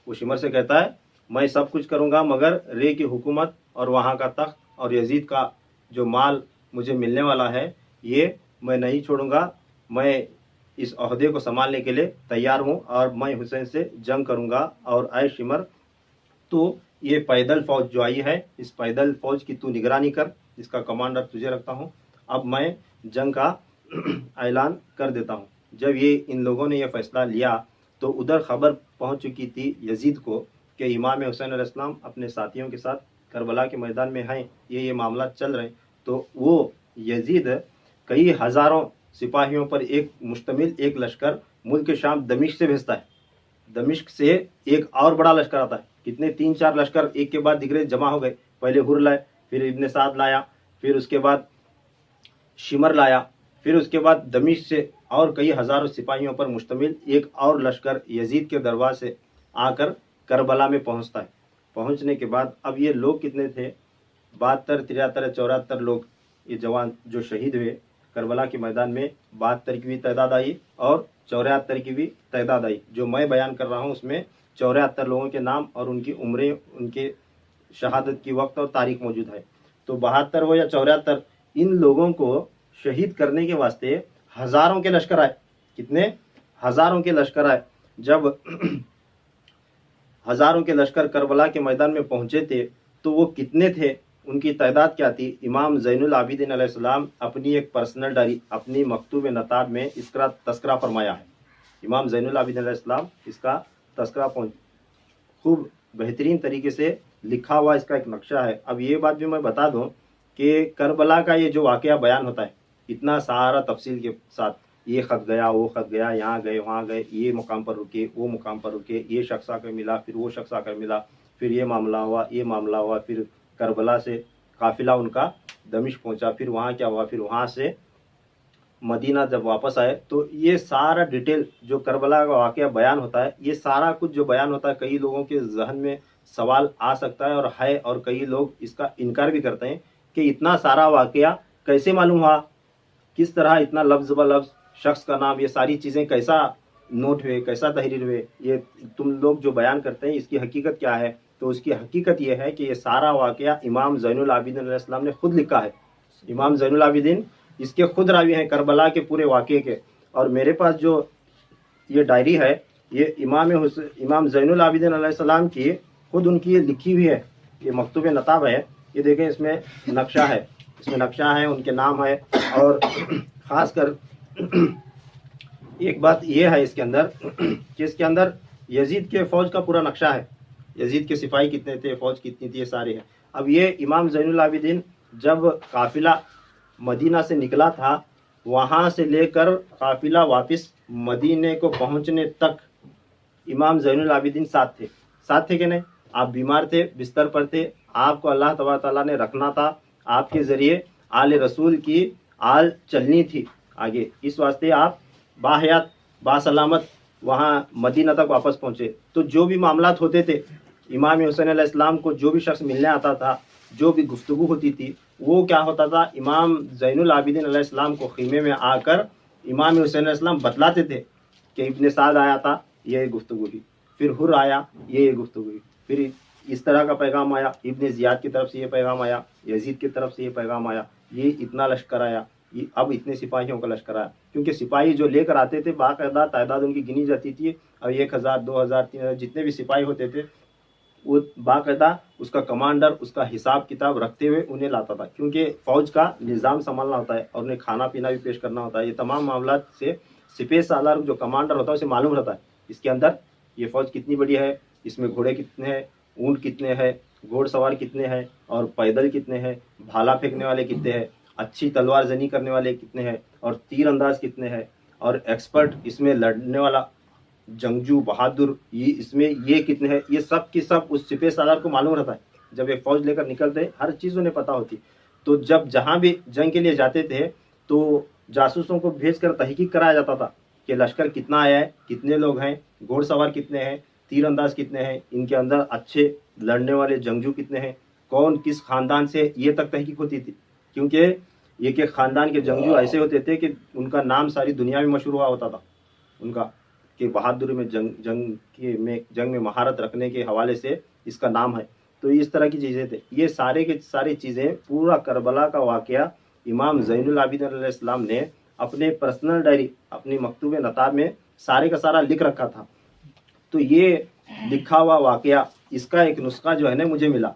وہ شمر سے کہتا ہے میں سب کچھ کروں گا مگر رے کی حکومت اور وہاں کا تخت اور یزید کا جو مال مجھے ملنے والا ہے یہ میں نہیں چھوڑوں گا، میں اس عہدے کو سنبھالنے کے لیے تیار ہوں اور میں حسین سے جنگ کروں گا۔ اور اے شمر، تو یہ پیدل فوج جو آئی ہے، اس پیدل فوج کی تو نگرانی کر، اس کا کمانڈر تجھے رکھتا ہوں۔ اب میں جنگ کا اعلان کر دیتا ہوں۔ جب یہ ان لوگوں نے یہ فیصلہ لیا تو ادھر خبر پہنچ چکی تھی یزید کو کہ امام حسین علیہ السلام اپنے ساتھیوں کے ساتھ کربلا کے میدان میں ہیں، یہ معاملات چل رہے ہیں۔ تو وہ یزید کئی ہزاروں سپاہیوں پر ایک مشتمل ایک لشکر ملک شام دمشق سے بھیجتا ہے۔ دمشق سے ایک اور بڑا لشکر آتا ہے، کتنے 3-4 لشکر ایک کے بعد دیگرے جمع ہو گئے۔ پہلے ہر لائے، پھر ابن سعد لایا، پھر اس کے بعد شمر لایا، پھر اس کے بعد دمشق سے اور کئی ہزاروں سپاہیوں پر مشتمل ایک اور لشکر یزید کے دربار سے آ کر کربلا میں پہنچتا ہے۔ پہنچنے کے بعد اب یہ لوگ کتنے تھے؟ 72، 73، 74 لوگ یہ جوان جو شہید ہوئے کربلا کے میدان میں۔ 72 کی بھی تعداد آئی اور 74 کی بھی تعداد آئی۔ جو میں بیان کر رہا ہوں اس میں 74 لوگوں کے نام اور ان کی عمریں، ان کے شہادت کی وقت اور تاریخ موجود ہے۔ تو 72 ہو یا 74، ان لوگوں کو شہید کرنے کے واسطے ہزاروں کے لشکر آئے۔ کتنے؟ ہزاروں کے لشکر آئے۔ جب ہزاروں کے لشکر کربلا کے میدان میں پہنچے تھے تو وہ کتنے تھے، ان کی تعداد کیا تھی؟ امام زین العابدین علیہ السلام اپنی ایک پرسنل ڈائری، اپنی مکتوب نتاب میں اس کا تذکرہ فرمایا ہے۔ امام زین العابدین علیہ السلام اس کا تذکرہ خوب بہترین طریقے سے لکھا ہوا اس کا ایک نقشہ ہے۔ اب یہ بات بھی میں بتا دوں کہ کربلا کا یہ جو واقعہ بیان ہوتا ہے اتنا سارا تفصیل کے ساتھ، یہ خط گیا، وہ خط گیا، یہاں گئے، وہاں گئے، یہ مقام پر رکے، وہ مقام پر رکے، یہ شخص آ کر ملا، پھر وہ شخص آ کر ملا، پھر یہ معاملہ ہوا، یہ معاملہ ہوا، پھر کربلا سے قافلہ ان کا دمشق پہنچا، پھر وہاں کیا ہوا، پھر وہاں سے مدینہ جب واپس آئے۔ تو یہ سارا ڈیٹیل جو کربلا کا واقعہ بیان ہوتا ہے، یہ سارا کچھ جو بیان ہوتا ہے، کئی لوگوں کے ذہن میں سوال آ سکتا ہے اور کئی لوگ اس کا انکار بھی کرتے ہیں کہ اتنا سارا واقعہ کیسے معلوم ہوا، کس طرح اتنا لفظ بلفظ شخص کا نام، یہ ساری چیزیں کیسا نوٹ ہوئے، کیسا تحریر ہوئے، یہ تم لوگ جو بیان کرتے ہیں اس کی حقیقت کیا ہے؟ تو اس کی حقیقت یہ ہے کہ یہ سارا واقعہ امام زین العابدین علیہ السلام نے خود لکھا ہے۔ امام زین العابدین اس کے خود راوی ہیں کربلا کے پورے واقعے کے۔ اور میرے پاس جو یہ ڈائری ہے یہ امام زین العابدین علیہ السلام کی خود ان کی لکھی ہوئی ہے، یہ مکتوب نتاب ہے۔ یہ دیکھیں اس میں نقشہ ہے، اس میں نقشہ ہے، ان کے نام ہے۔ اور خاص کر ایک بات یہ ہے اس کے اندر کہ اس کے اندر یزید کے فوج کا پورا نقشہ ہے، یزید کے سپاہی کتنے تھے، فوج کتنی تھی، یہ سارے ہیں۔ اب یہ امام زین العابدین جب قافلہ مدینہ سے نکلا تھا، وہاں سے لے کر قافلہ واپس مدینے کو پہنچنے تک امام زین العابدین ساتھ تھے کہ نہیں؟ آپ بیمار تھے، بستر پر تھے، آپ کو اللہ تبارک تعالیٰ نے رکھنا تھا، آپ کے ذریعے آل رسول کی آل چلنی تھی آگے، اس واسطے آپ باحیات باسلامت وہاں مدینہ تک واپس پہنچے۔ تو جو بھی معاملات ہوتے تھے، امام حسین علیہ السلام کو جو بھی شخص ملنے آتا تھا، جو بھی گفتگو ہوتی تھی، وہ کیا ہوتا تھا، امام زین العابدین علیہ السلام کو خیمے میں آ کر امام حسین علیہ السلام بتلاتے تھے کہ ابن سعد آیا تھا، یہ گفتگو ہوئی، پھر ہر آیا، یہ گفتگو ہوئی، پھر اس طرح کا پیغام آیا، ابن زیاد کی طرف سے یہ پیغام آیا، یزید کی طرف سے یہ پیغام آیا، یہ اتنا لشکر آیا، اب اتنے سپاہیوں کا لشکر آیا۔ کیونکہ سپاہی جو لے کر آتے تھے باقاعدہ تعداد ان کی گنی جاتی تھی، اور 1000، 2000، 3000 جتنے بھی سپاہی ہوتے تھے وہ باقاعدہ اس کا کمانڈر اس کا حساب کتاب رکھتے ہوئے انہیں لاتا تھا، کیونکہ فوج کا نظام سنبھالنا ہوتا ہے اور انہیں کھانا پینا بھی پیش کرنا ہوتا ہے۔ یہ تمام معاملات سے سپہ سالار جو کمانڈر ہوتا ہے اسے معلوم رہتا ہے اس کے اندر یہ فوج کتنی بڑی ہے، اس میں گھوڑے کتنے ہیں، اونٹ کتنے ہیں، گھوڑ سوار کتنے ہیں، اور پیدل کتنے ہیں، بھالا پھینکنے والے کتنے ہیں، اچھی تلوار زنی کرنے والے کتنے ہیں، اور تیر انداز کتنے ہیں، اور ایکسپرٹ اس میں لڑنے والا جنگجو بہادر اس میں یہ کتنے ہیں، یہ سب کی سب اس سپہ سالار کو معلوم رہتا ہے۔ جب ایک فوج لے کر نکلتے ہر چیز انہیں پتہ ہوتی۔ تو جب جہاں بھی جنگ کے لیے جاتے تھے تو جاسوسوں کو بھیج کر تحقیق کرایا جاتا تھا کہ لشکر کتنا آیا ہے، کتنے لوگ ہیں، گھوڑ سوار کتنے ہیں، تیر انداز کتنے ہیں، ان کے اندر اچھے لڑنے والے جنگجو کتنے ہیں، کون کس خاندان سے، یہ تک تحقیق ہوتی تھی۔ کیونکہ ایک ایک خاندان کے جنگجو ایسے ہوتے تھے کہ ان کا نام ساری دنیا میں مشہور ہوا ہوتا تھا، ان کا کہ بہادری میں جنگ میں مہارت رکھنے کے حوالے سے اس کا نام ہے۔ تو اس طرح کی چیزیں تھے، یہ سارے کی ساری چیزیں پورا کربلا کا واقعہ امام زین العابدین علیہ السلام نے اپنے پرسنل ڈائری، اپنی مکتوب نتاب میں سارے کا سارا لکھ رکھا تھا۔ تو یہ لکھا ہوا واقعہ اس کا ایک نسخہ جو ہے نا مجھے ملا،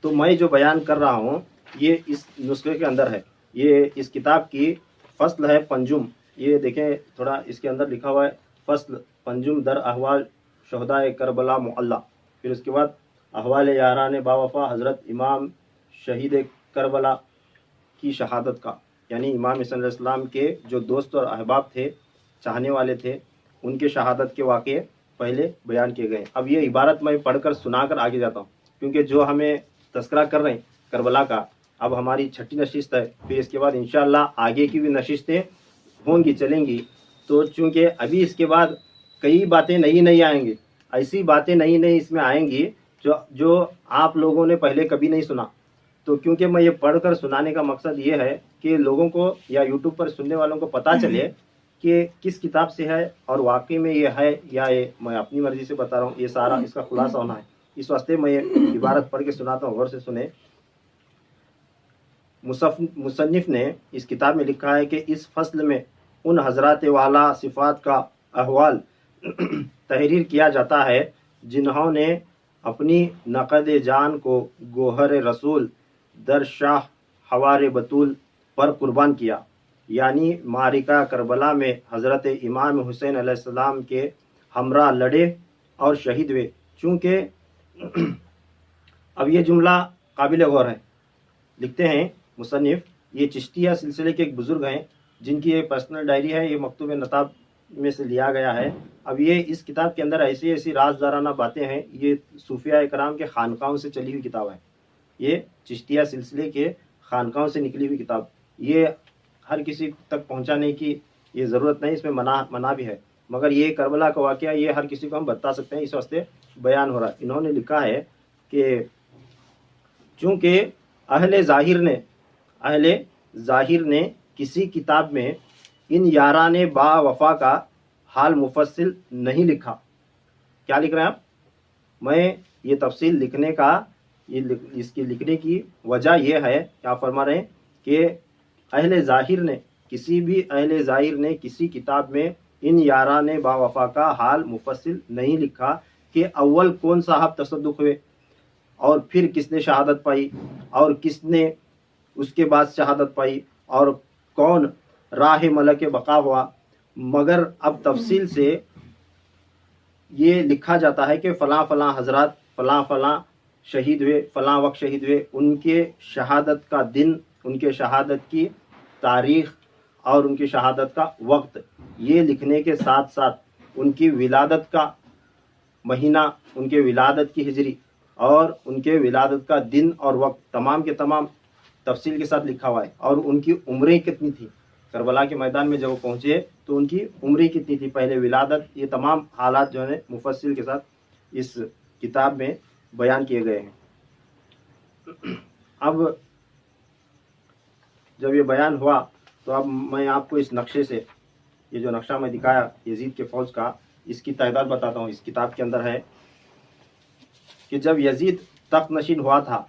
تو میں جو بیان کر رہا ہوں یہ اس نسخے کے اندر ہے۔ یہ اس کتاب کی فصل ہے پنجم، یہ دیکھیں تھوڑا اس کے اندر لکھا ہوا ہے فصل پنجم در احوال شہدائے کربلا معلی، پھر اس کے بعد احوال یاران باوفا حضرت امام شہید کربلا کی شہادت کا، یعنی امام حسین علیہ السلام کے جو دوست اور احباب تھے، چاہنے والے تھے، ان کے شہادت کے واقعے پہلے بیان کیے گئے۔ اب یہ عبارت میں پڑھ کر سنا کر آگے جاتا ہوں، کیونکہ جو ہمیں تذکرہ کر رہے ہیں کربلا کا، اب ہماری 6ٹھی نشست ہے، پھر اس کے بعد انشاءاللہ آگے کی بھی نشستیں ہوں گی، چلیں گی، تو چونکہ ابھی اس کے بعد کئی باتیں نئی آئیں گی، ایسی باتیں نئی اس میں آئیں گی جو آپ لوگوں نے پہلے کبھی نہیں سنا۔ تو کیونکہ میں یہ پڑھ کر سنانے کا مقصد یہ ہے کہ لوگوں کو یا یوٹیوب پر سننے والوں کو پتہ چلے کہ کس کتاب سے ہے اور واقعی میں یہ ہے یا یہ میں اپنی مرضی سے بتا رہا ہوں، یہ سارا اس کا خلاصہ ہونا ہے۔ اس واسطے میں یہ عبارت پڑھ کے سناتا ہوں، غور سے سنیں۔ مصنف نے اس کتاب میں لکھا ہے کہ اس فصل میں ان حضرات والا صفات کا احوال تحریر کیا جاتا ہے جنہوں نے اپنی نقد جان کو گوہر رسول در شاہ حوار بطول پر قربان کیا، یعنی معرکہ کربلا میں حضرت امام حسین علیہ السلام کے ہمراہ لڑے اور شہید ہوئے۔ چونکہ اب یہ جملہ قابل غور ہے، لکھتے ہیں مصنف، یہ چشتیہ سلسلے کے ایک بزرگ ہیں جن کی یہ پرسنل ڈائری ہے، یہ مکتوب نتاب میں سے لیا گیا ہے۔ اب یہ اس کتاب کے اندر ایسی رازدارانہ باتیں ہیں، یہ صوفیاء کرام کے خانقاہوں سے چلی ہوئی کتاب ہے، یہ چشتیہ سلسلے کے خانقاہوں سے نکلی ہوئی کتاب، یہ ہر کسی تک پہنچانے کی یہ ضرورت نہیں، اس میں منع بھی ہے، مگر یہ کربلا کا واقعہ یہ ہر کسی کو ہم بتا سکتے ہیں، اس واسطے بیان ہو رہا ہے۔ انہوں نے لکھا ہے کہ چونکہ اہل ظاہر نے کسی کتاب میں ان یاران با وفا کا حال مفصل نہیں لکھا۔ کیا لکھ رہے ہیں آپ؟ میں یہ تفصیل لکھنے کا اس کی لکھنے کی وجہ یہ ہے کہ آپ فرما رہے ہیں کہ اہل ظاہر نے کسی کتاب میں ان یاران با وفا کا حال مفصل نہیں لکھا کہ اول کون صاحب تصدق ہوئے اور پھر کس نے شہادت پائی اور کس نے اس کے بعد شہادت پائی اور کون راہ ملک بقا ہوا، مگر اب تفصیل سے یہ لکھا جاتا ہے کہ فلاں حضرات فلاں شہید ہوئے، فلاں وقت شہید ہوئے، ان کے شہادت کا دن، ان کے شہادت کی تاریخ اور ان کی شہادت کا وقت، یہ لکھنے کے ساتھ ساتھ ان کی ولادت کا مہینہ، ان کے ولادت کی ہجری اور ان کے ولادت کا دن اور وقت تمام کے تمام تفصیل کے ساتھ لکھا ہوا ہے، اور ان کی عمریں کتنی تھی، کربلا کے میدان میں جب وہ پہنچے تو ان کی عمریں کتنی تھی، پہلے ولادت، یہ تمام حالات جو ہیں مفصل کے ساتھ اس کتاب میں بیان کیے گئے ہیں۔ اب جب یہ بیان ہوا تو اب میں آپ کو اس نقشے سے، یہ جو نقشہ میں دکھایا یزید کے فوج کا، اس کی تعداد بتاتا ہوں۔ اس کتاب کے اندر ہے کہ جب یزید تخت نشین ہوا تھا،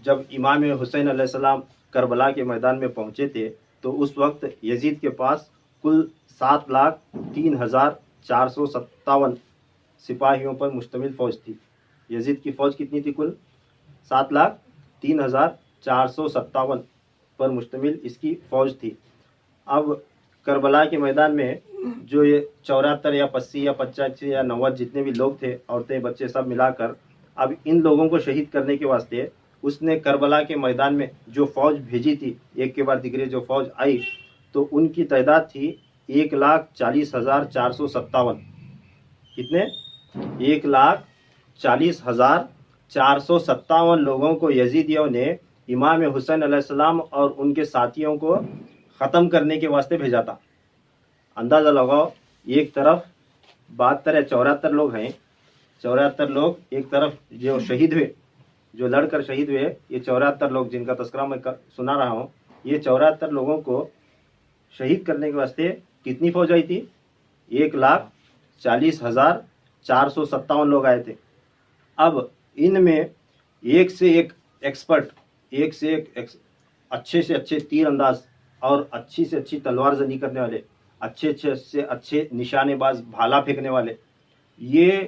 جب امام حسین علیہ السلام کربلا کے میدان میں پہنچے تھے، تو اس وقت یزید کے پاس کل 7,03,457 سپاہیوں پر مشتمل فوج تھی۔ یزید کی فوج کتنی تھی؟ کل 7,03,457 پر مشتمل اس کی فوج تھی۔ اب کربلا کے میدان میں جو یہ 74 یا 80 یا 85 یا 90 جتنے بھی لوگ تھے، عورتیں بچے سب ملا کر، اب ان لوگوں کو شہید کرنے کے واسطے اس نے کربلا کے میدان میں جو فوج بھیجی تھی، ایک کے بعد دیگرے جو فوج آئی، تو ان کی تعداد تھی 1,40,457۔ کتنے؟ 1,40,457 لوگوں کو یزیدیوں نے امام حسین علیہ السلام اور ان کے ساتھیوں کو ختم کرنے کے واسطے بھیجا تھا۔ اندازہ لگاؤ، ایک طرف 72 یا 74 لوگ ہیں، 74 لوگ ایک طرف جو شہید ہوئے، جو لڑ کر شہید ہوئے، یہ 74 لوگ جن کا تذکرہ میں سنا رہا ہوں، یہ 74 لوگوں کو شہید کرنے کے واسطے کتنی فوج آئی تھی؟ 1,40,457 لوگ آئے تھے۔ اب ان میں ایک سے ایک ایکسپرٹ، ایک سے ایک اچھے سے اچھے تیر انداز اور اچھی سے اچھی تلوار زنی کرنے والے، اچھے سے اچھے نشانے باز، بھالا پھینکنے والے، یہ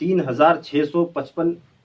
3655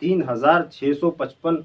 3655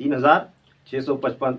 3655।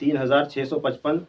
3,655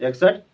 61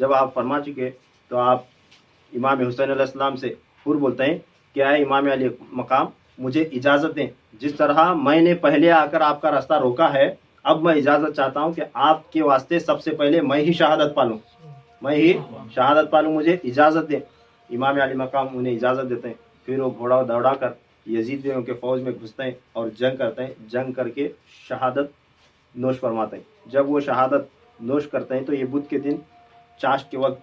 جب آپ فرما چکے تو آپ امام حسین علیہ السلام سے پھر بولتے ہیں کہ اے امام علی مقام مجھے اجازت دیں، جس طرح میں نے پہلے آ کر آپ کا راستہ روکا ہے، اب میں اجازت چاہتا ہوں کہ آپ کے واسطے سب سے پہلے میں ہی شہادت پالوں، میں ہی شہادت پالوں، مجھے اجازت دیں۔ امام علی مقام انہیں اجازت دیتے ہیں، پھر وہ گھوڑا دوڑا کر یزیدیوں کے فوج میں گھستے ہیں اور جنگ کرتے ہیں، جنگ کر کے شہادت نوش فرماتے ہیں۔ جب وہ شہادت نوش کرتے ہیں تو یہ بدھ کے دن چاشت کے وقت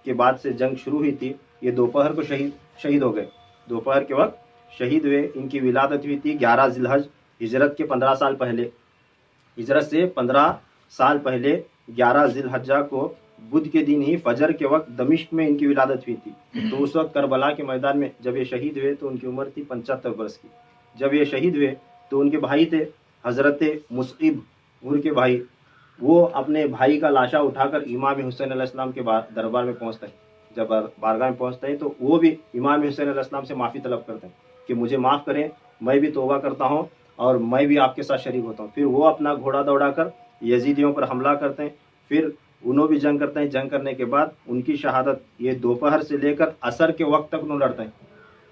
کے بعد سے جنگ شروع ہوئی تھی، یہ دوپہر کو شہید ہو گئے، دوپہر کے وقت شہید ہوئے۔ ان کی ولادت ہوئی تھی 11 ذی الحج، ہجرت کے 15 سال پہلے، ہجرت سے 15 سال پہلے 11 ذی الحجہ کو بدھ کے دن ہی فجر کے وقت دمشق میں ان کی ولادت ہوئی تھی۔ تو اس وقت کربلا کے میدان میں جب یہ شہید ہوئے تو ان کی عمر تھی 75 برس کی۔ جب یہ شہید ہوئے تو ان کے بھائی تھے حضرت مصعب غر کے بھائی، وہ اپنے بھائی کا لاشا اٹھا کر امام حسین علیہ السلام کے دربار میں پہنچتے ہیں۔ جب بارگاہ میں پہنچتے ہیں تو وہ بھی امام حسین علیہ السلام سے معافی طلب کرتے ہیں کہ مجھے معاف کریں، میں بھی توبہ کرتا ہوں اور میں بھی آپ کے ساتھ شریک ہوتا ہوں۔ پھر وہ اپنا گھوڑا دوڑا کر یزیدیوں پر حملہ کرتے ہیں، پھر انہوں بھی جنگ کرتے ہیں۔ جنگ کرنے کے بعد ان کی شہادت یہ دوپہر سے لے کر عصر کے وقت تک انہوں لڑتے ہیں،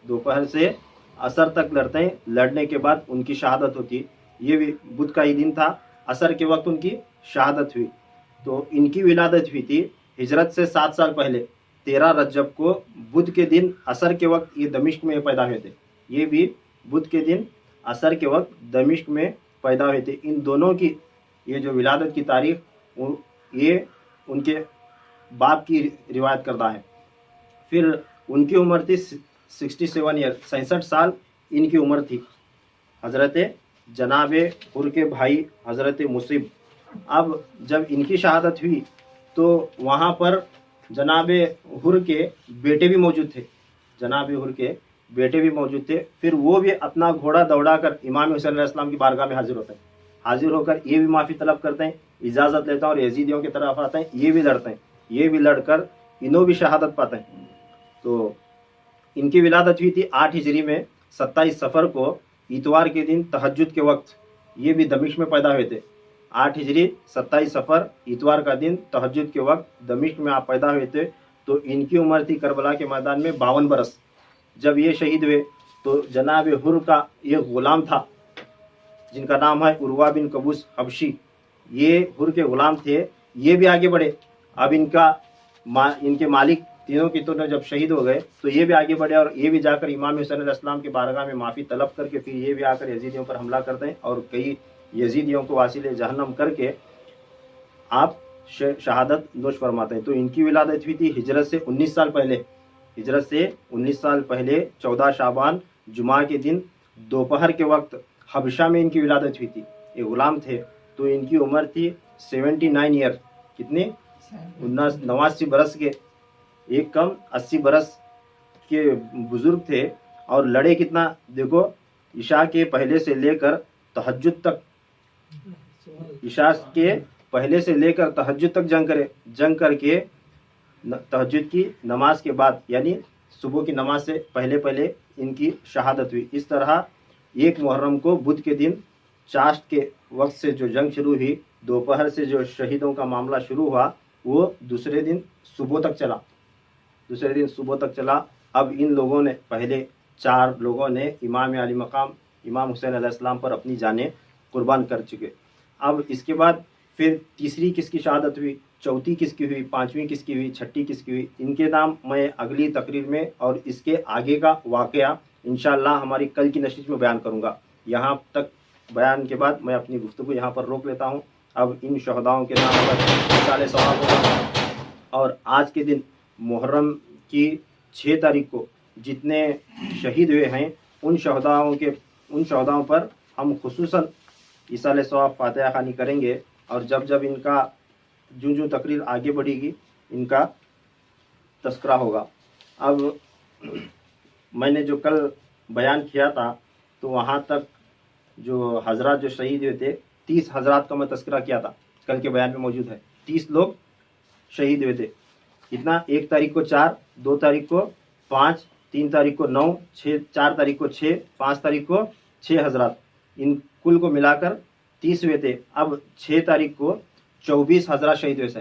دوپہر سے عصر تک لڑتے ہیں، لڑنے کے بعد ان کی شہادت ہوتی ہے۔ یہ بھی بدھ کا ہی دن تھا، عصر کے وقت ان کی شہادت ہوئی۔ تو ان کی ولادت ہوئی تھی ہجرت سے 7 سال پہلے 13 رجب کو، بدھ کے دن عصر کے وقت یہ دمشق میں پیدا ہوئے تھے۔ یہ بھی بدھ کے دن عصر کے وقت دمشق میں پیدا ہوئے تھے۔ ان دونوں کی یہ جو ولادت کی تاریخ یہ ان کے باپ کی روایت کردہ ہے۔ پھر ان کی عمر تھی 67 ایئر، 66 سال ان کی عمر تھی، حضرت جناب حر کے بھائی حضرت مصعب۔ اب جب ان کی شہادت ہوئی تو وہاں پر جناب حر کے بیٹے بھی موجود تھے، جناب حر کے بیٹے بھی موجود تھے۔ پھر وہ بھی اپنا گھوڑا دوڑا کر امام حسین علیہ السلام کی بارگاہ میں حاضر ہوتے ہیں، حاضر ہو کر یہ بھی معافی طلب کرتے ہیں، اجازت لیتا ہوں اور یزیدیوں کی طرف آتے ہیں، یہ بھی لڑتے ہیں، یہ بھی لڑ کر انہوں بھی شہادت پاتے ہیں۔ تو ان کی ولادت ہوئی تھی 8 ہجری میں 27 صفر کو، اتوار کے دن تہجد کے وقت، یہ بھی دمشق میں پیدا ہوئے تھے۔ 8 ہجری 27 صفر اتوار کا دن تہجد کے وقت دمشق میں آپ پیدا ہوئے تھے۔ تو ان کی عمر تھی کربلا کے میدان میں 52 برس۔ جب یہ شہید ہوئے تو جناب حر کا ایک غلام تھا جن کا نام ہے عروہ بن قبوس حبشی، یہ حر کے غلام تھے، یہ بھی آگے بڑھے۔ اب ان کے مالک تینوں کی تو جب شہید ہو گئے تو یہ بھی آگے بڑھے اور یہ بھی جا کر امام حسین علیہ السلام کے بارگاہ میں معافی طلب کر کے پھر یہ بھی آ کر یزیدیوں پر حملہ کرتے ہیں اور کئی یزیدیوں کو واصل جہنم کر کے آپ شہادت نوش فرماتے ہیں۔ تو ان کی ولادت ہوئی تھی ہجرت سے 19 سال پہلے، ہجرت سے 19 سال پہلے 14 شعبان جمعہ کے دن دوپہر کے وقت حبشہ میں ان کی ولادت ہوئی تھی۔ یہ غلام تھے تو ان کی عمر تھی 79 ایئر، کتنی 89 برس کے، ایک کم 80 برس کے بزرگ تھے۔ اور لڑے کتنا دیکھو، عشاء کے پہلے سے لے کر تہجد تک، عشاء کے پہلے سے لے کر تہجد تک جنگ کر کے تہجد کی نماز کے بعد یعنی صبح کی نماز سے پہلے ان کی شہادت ہوئی۔ اس طرح 1 محرم کو بدھ کے دن چاشت کے وقت سے جو جنگ شروع ہوئی، دوپہر سے جو شہیدوں کا معاملہ شروع ہوا، وہ دوسرے دن صبح تک چلا۔ اب ان لوگوں نے، پہلے 4 لوگوں نے امام علی مقام امام حسین علیہ السلام پر اپنی جانیں قربان کر چکے۔ اب اس کے بعد پھر تیسری کس کی شہادت ہوئی، چوتھی کس کی ہوئی، 5ویں کس کی ہوئی، 6ٹھی کس کی ہوئی، ان کے نام میں اگلی تقریر میں اور اس کے آگے کا واقعہ انشاءاللہ ہماری کل کی نشست میں بیان کروں گا۔ یہاں تک بیان کے بعد میں اپنی گفتگو یہاں پر روک لیتا ہوں۔ اب ان شہداؤں کے نام پر مثال ثواب ہوگا، اور آج کے دن محرم کی 6 تاریخ کو جتنے شہید ہوئے ہیں ان شہداؤں پر ہم خصوصاً ایصال ثواب فاتحہ خوانی کریں گے، اور جب ان کا جو تقریر آگے بڑھے گی ان کا تذکرہ ہوگا۔ اب میں نے جو کل بیان کیا تھا تو وہاں تک جو حضرات جو شہید ہوئے تھے 30 حضرات کا میں تذکرہ کیا تھا، کل کے بیان میں موجود ہے، 30 لوگ شہید ہوئے تھے۔ کتنا، 1 تاریخ کو 4، 2 تاریخ کو 5، 3 تاریخ کو 9، 4 تاریخ کو 6، 5 تاریخ کو 6 حضرات، ان کل کو ملا کر 30 ہوئے تھے۔ اب 6 تاریخ کو 24 حضرات شہید ہوئے تھے،